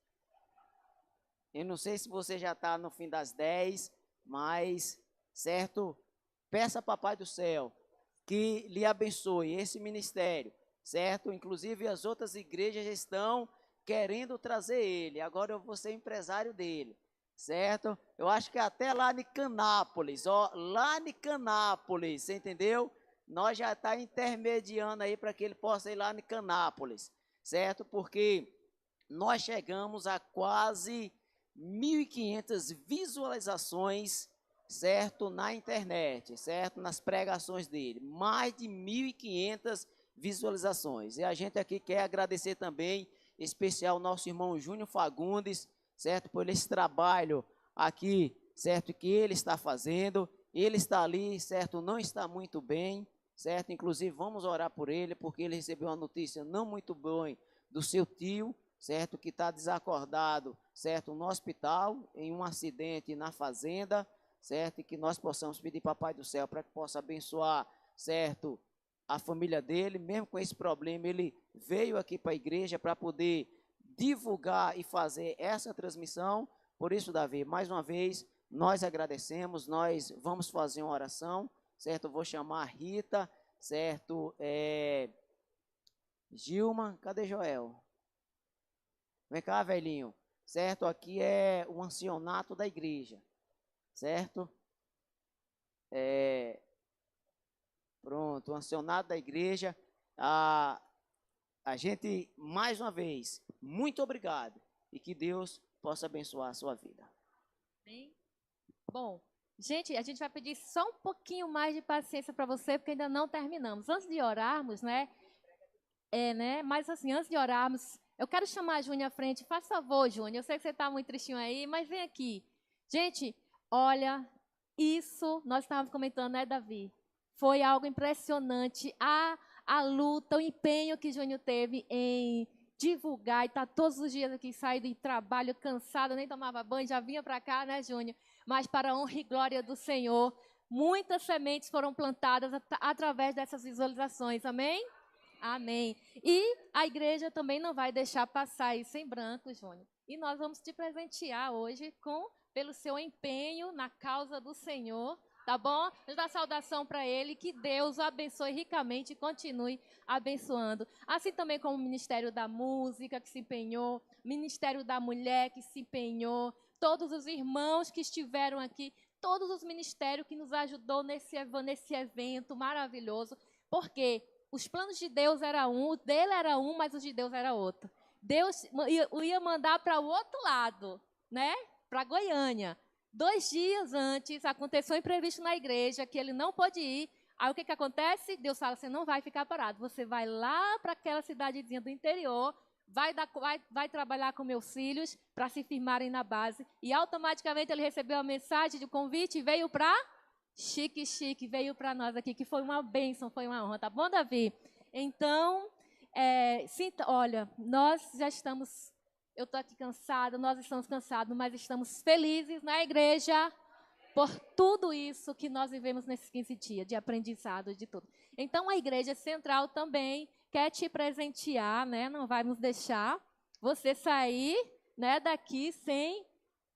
Eu não sei se você já está no fim das 10, mas, certo? Peça a Papai do Céu que lhe abençoe esse ministério, certo? Inclusive as outras igrejas estão querendo trazer ele. Agora eu vou ser empresário dele, certo? Eu acho que até lá em Canápolis, você entendeu? Nós já está intermediando aí para que ele possa ir lá em Canápolis, certo? Porque nós chegamos a quase 1.500 visualizações, certo, na internet, certo, nas pregações dele, mais de 1.500 visualizações, e a gente aqui quer agradecer também, em especial, nosso irmão Júnior Fagundes, certo, por esse trabalho aqui, certo, que ele está fazendo, ele está ali, certo, não está muito bem, certo, inclusive vamos orar por ele, porque ele recebeu uma notícia não muito boa do seu tio, certo, que está desacordado, certo, no hospital, em um acidente na fazenda, certo, e que nós possamos pedir Papai do Céu para que possa abençoar, certo, a família dele, mesmo com esse problema, ele veio aqui para a igreja para poder divulgar e fazer essa transmissão. Por isso, Davi, mais uma vez, nós agradecemos, nós vamos fazer uma oração, certo, eu vou chamar a Rita, certo? Gilma, cadê Joel? Vem cá, velhinho, certo? Aqui é o ancianato da igreja, certo? Pronto, o ancianato da igreja. A gente, mais uma vez, muito obrigado e que Deus possa abençoar a sua vida. Bem, bom, gente, a gente vai pedir só um pouquinho mais de paciência para você, porque ainda não terminamos. Antes de orarmos, né? Mas assim, antes de orarmos, eu quero chamar a Júnior à frente. Faz favor, Júnior. Eu sei que você está muito tristinho aí, mas vem aqui. Gente, olha, isso nós estávamos comentando, né, Davi? Foi algo impressionante. A luta, o empenho que Júnior teve em divulgar e tá todos os dias aqui, saí de trabalho cansado, nem tomava banho, já vinha para cá, né, Júnior? Mas para a honra e glória do Senhor, muitas sementes foram plantadas através dessas visualizações, amém? Amém. E a igreja também não vai deixar passar isso em branco, Júnior. E nós vamos te presentear hoje pelo seu empenho na causa do Senhor, tá bom? Vamos dar saudação para ele, que Deus o abençoe ricamente e continue abençoando. Assim também como o Ministério da Música, que se empenhou, Ministério da Mulher, que se empenhou, todos os irmãos que estiveram aqui, todos os ministérios que nos ajudou nesse evento maravilhoso, porque os planos de Deus era um, o dele era um, mas os de Deus era outro. Deus ia mandar para o outro lado, né? Para Goiânia. 2 dias antes, aconteceu um imprevisto na igreja, que ele não pôde ir. Aí o que acontece? Deus fala, você não vai ficar parado. Você vai lá para aquela cidadezinha do interior, vai trabalhar com meus filhos para se firmarem na base. E automaticamente ele recebeu a mensagem de convite e veio para Chique, veio para nós aqui, que foi uma bênção, foi uma honra. Tá bom, Davi? Então, olha, nós já estamos... Eu estou aqui cansada, nós estamos cansados, mas estamos felizes na igreja por tudo isso que nós vivemos nesses 15 dias de aprendizado, de tudo. Então, a Igreja Central também quer te presentear, né? Não vai nos deixar você sair, né, daqui sem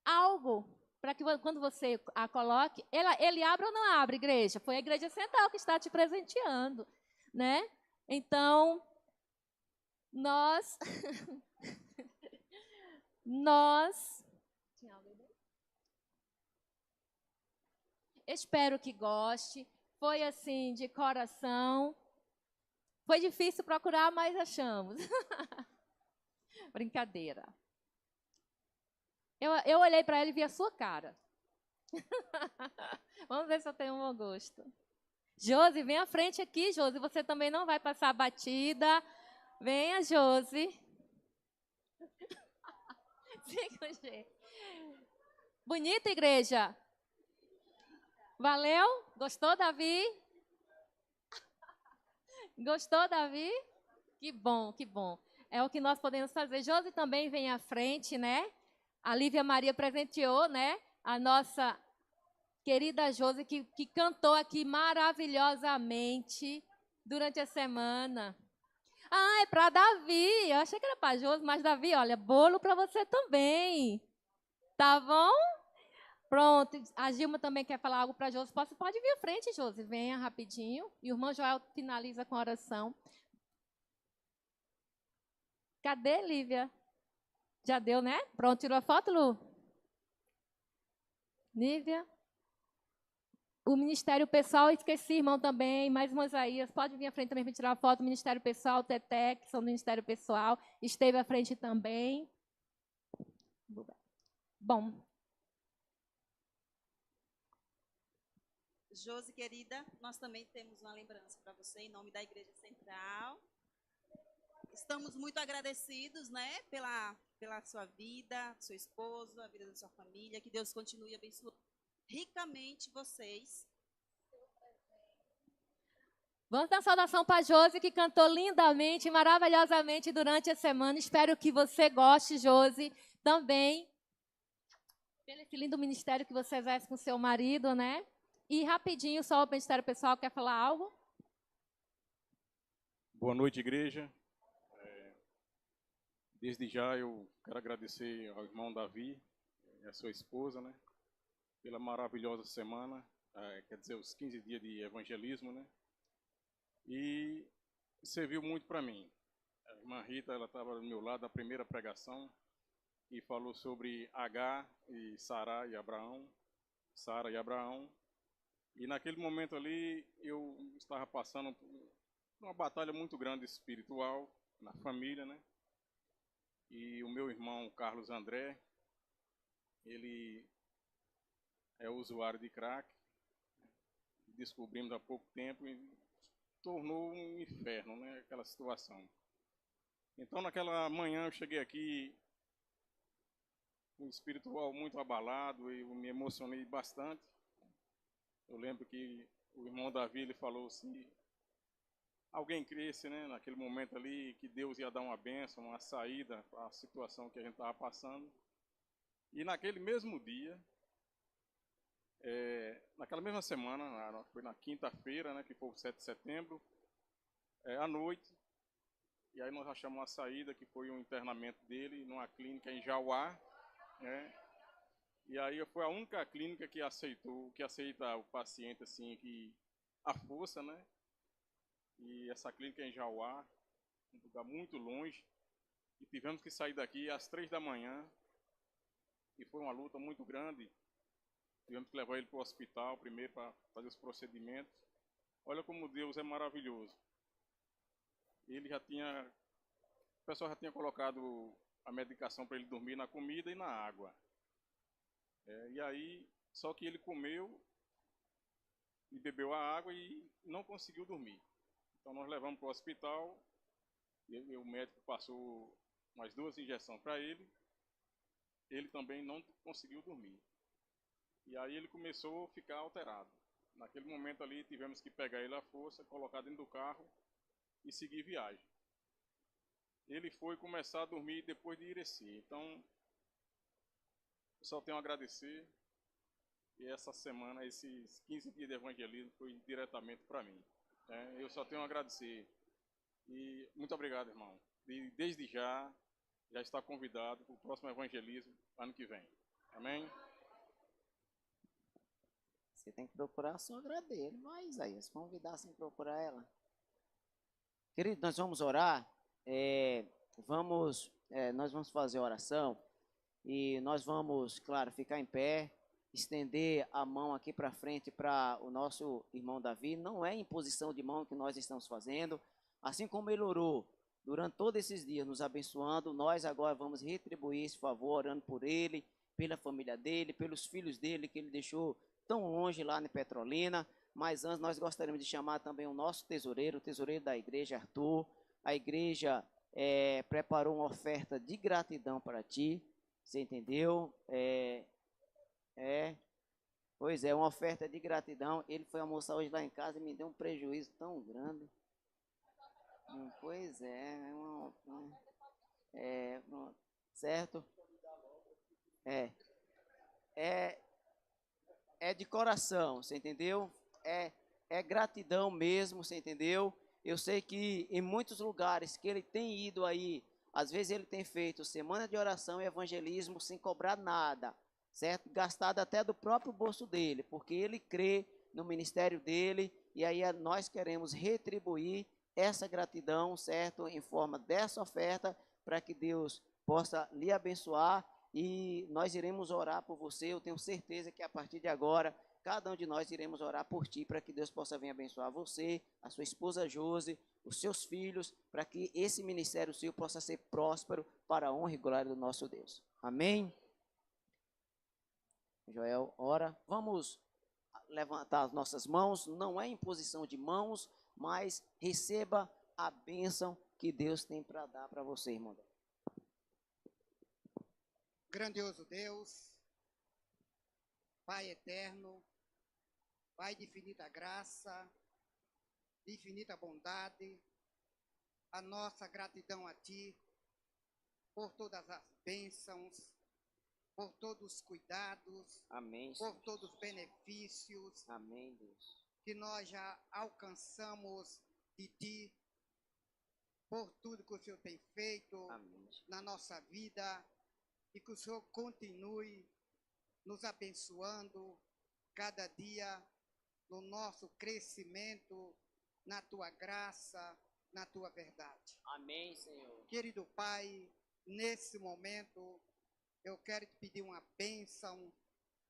algo, para que quando você a coloque, ele abre ou não abre, igreja? Foi a Igreja Central que está te presenteando, né? Então, nós... Espero que goste. Foi assim, de coração. Foi difícil procurar, mas achamos. Brincadeira. Eu olhei para ele e vi a sua cara. Vamos ver se eu tenho um bom gosto. Josi, vem à frente aqui, Josi. Você também não vai passar batida. Venha, Josi. Bonita igreja. Valeu? Gostou, Davi? Gostou, Davi? Que bom, que bom. É o que nós podemos fazer. Josi também vem à frente, né? A Lívia Maria presenteou, né? A nossa querida Josi, que cantou aqui maravilhosamente durante a semana. Ah, é para Davi. Eu achei que era para Josi, mas Davi, olha, bolo para você também. Tá bom? Pronto. A Gilma também quer falar algo para Josi. Pode vir à frente, Josi. Venha rapidinho. E o irmão Joel finaliza com a oração. Cadê, Lívia? Já deu, né? Pronto, tirou a foto, Lu? Lívia. O Ministério Pessoal, esqueci, irmão, também, mais Mosaías, pode vir à frente também para tirar a foto. O Ministério Pessoal, Teté, que são do Ministério Pessoal, esteve à frente também. Bom. Josi, querida, nós também temos uma lembrança para você, em nome da Igreja Central. Estamos muito agradecidos, né, pela sua vida, seu esposo, a vida da sua família. Que Deus continue abençoando ricamente vocês. Vamos dar saudação para a Josi, que cantou lindamente, maravilhosamente durante a semana. Espero que você goste, Josi, também, pelo esse lindo ministério que você exerce com seu marido, né? E rapidinho, só o Ministério Pessoal quer falar algo? Boa noite, igreja. Desde já eu quero agradecer ao irmão Davi e à sua esposa, né, pela maravilhosa semana, quer dizer, os 15 dias de evangelismo, né. e serviu muito para mim. A irmã Rita, ela estava do meu lado na primeira pregação e falou sobre Agar e Sara e Abraão, Sara e Abraão. E naquele momento ali eu estava passando por uma batalha muito grande espiritual na família, né? E o meu irmão Carlos André, ele é usuário de crack, descobrimos há pouco tempo e tornou um inferno, né? Aquela situação. Então naquela manhã eu cheguei aqui com o espiritual muito abalado e eu me emocionei bastante. Eu lembro que o irmão Davi, ele falou se alguém cresce, né, naquele momento ali, que Deus ia dar uma bênção, uma saída para a situação que a gente estava passando. E naquele mesmo dia, naquela mesma semana, foi na quinta-feira, né, que foi o 7 de setembro, à noite, e aí nós achamos uma saída, que foi um internamento dele numa clínica em Jauá, né, e aí foi a única clínica que aceita o paciente assim, que à força, né, e essa clínica é em Jauá, um lugar muito longe, e tivemos que sair daqui às 3 da manhã, e foi uma luta muito grande. Tivemos que levar ele para o hospital primeiro para fazer os procedimentos. Olha como Deus é maravilhoso. O pessoal já tinha colocado a medicação para ele dormir na comida e na água. E aí, só que ele comeu e bebeu a água e não conseguiu dormir. Então nós levamos para o hospital, e o médico passou umas 2 injeções para ele. Ele também não conseguiu dormir. E aí ele começou a ficar alterado. Naquele momento ali tivemos que pegar ele à força, colocar dentro do carro e seguir viagem. Ele foi começar a dormir depois de Ireci. Então, eu só tenho a agradecer. E essa semana, esses 15 dias de evangelismo foi diretamente para mim. Eu só tenho a agradecer. E muito obrigado, irmão. E desde já está convidado para o próximo evangelismo ano que vem. Amém? Você tem que procurar a sogra dele, mas Isaías, convidar sem procurar ela. Querido, nós vamos orar, nós vamos fazer oração e nós vamos, claro, ficar em pé, estender a mão aqui para frente para o nosso irmão Davi. Não é imposição de mão que nós estamos fazendo, assim como ele orou durante todos esses dias, nos abençoando, nós agora vamos retribuir esse favor, orando por ele, pela família dele, pelos filhos dele que ele deixou tão longe lá em Petrolina. Mas antes nós gostaríamos de chamar também o nosso tesoureiro, o tesoureiro da igreja, Arthur. A igreja preparou uma oferta de gratidão para ti, você entendeu? Pois é, uma oferta de gratidão. Ele foi almoçar hoje lá em casa e me deu um prejuízo tão grande. Pois certo? É de coração, você entendeu? É gratidão mesmo, você entendeu? Eu sei que em muitos lugares que ele tem ido aí, às vezes ele tem feito semana de oração e evangelismo sem cobrar nada, certo? Gastado até do próprio bolso dele, porque ele crê no ministério dele, e aí nós queremos retribuir essa gratidão, certo? Em forma dessa oferta, para que Deus possa lhe abençoar, e nós iremos orar por você. Eu tenho certeza que a partir de agora, cada um de nós iremos orar por ti, para que Deus possa vir abençoar você, a sua esposa Josi, os seus filhos, para que esse ministério seu possa ser próspero para a honra e glória do nosso Deus. Amém? Joel, ora. Vamos levantar as nossas mãos. Não é imposição de mãos, mas receba a bênção que Deus tem para dar para você, irmão. Grandioso Deus, Pai eterno, Pai de infinita graça, de infinita bondade, a nossa gratidão a Ti, por todas as bênçãos, por todos os cuidados, amém, por todos os benefícios, amém, Deus, que nós já alcançamos de Ti, por tudo que o Senhor tem feito, amém, na nossa vida, e que o Senhor continue nos abençoando cada dia no nosso crescimento, na tua graça, na tua verdade. Amém, Senhor. Querido Pai, nesse momento, eu quero te pedir uma bênção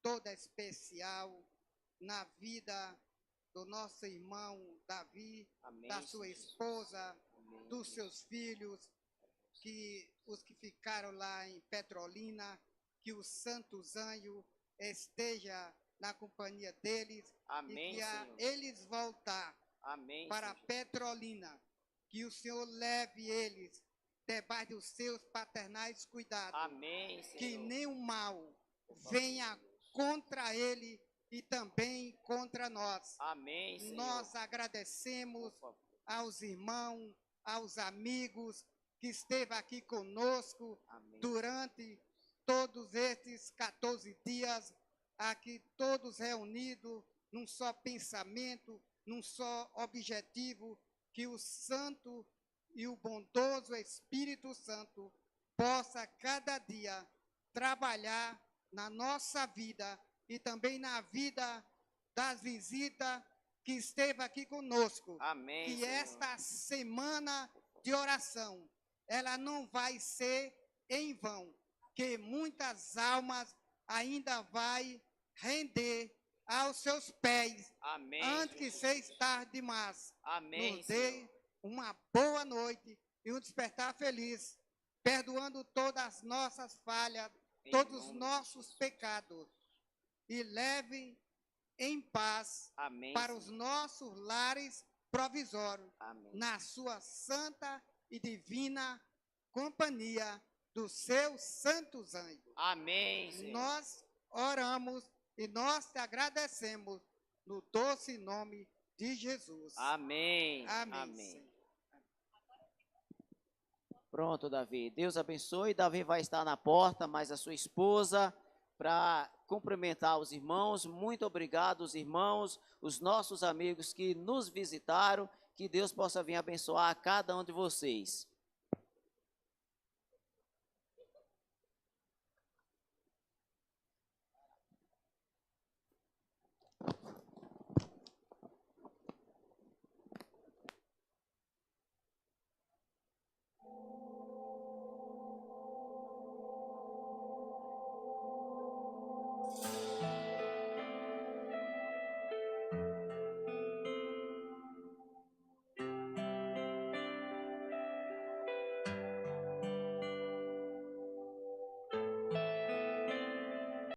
toda especial na vida do nosso irmão Davi, Amém, da sua Senhor. esposa, Amém. dos seus filhos, os que ficaram lá em Petrolina, que o Santos Anjo esteja na companhia deles. Amém, e que Senhor. eles voltar Amém, para Senhor. Petrolina, que o Senhor leve eles debaixo dos seus paternais cuidados. Amém, Senhor. Que nenhum mal venha contra ele e também contra nós. Amém, Senhor. Nós agradecemos aos irmãos, aos amigos que esteve aqui conosco Amém. durante todos estes 14 dias, aqui todos reunidos num só pensamento, num só objetivo, que o Santo e o bondoso Espírito Santo possa cada dia trabalhar na nossa vida e também na vida das visitas que esteve aqui conosco. Amém, Que Senhor. esta semana de oração, ela não vai ser em vão, que muitas almas ainda vai render aos seus pés. Amém, antes que Jesus. seja tarde demais. Amém, Nos dê Senhor. uma boa noite e um despertar feliz, perdoando todas as nossas falhas, Em todos os nome de nossos Jesus. pecados, e leve em paz Amém, para os Senhor. nossos lares provisórios, Amém. na sua santa e divina companhia dos seus santos anjos. Amém, Senhor. Nós oramos e nós te agradecemos no doce nome de Jesus. Amém. Amém, Amém. Senhor. Pronto, Davi. Deus abençoe. Davi vai estar na porta, mas a sua esposa, para cumprimentar os irmãos. Muito obrigado, os irmãos, os nossos amigos que nos visitaram. Que Deus possa vir abençoar a cada um de vocês.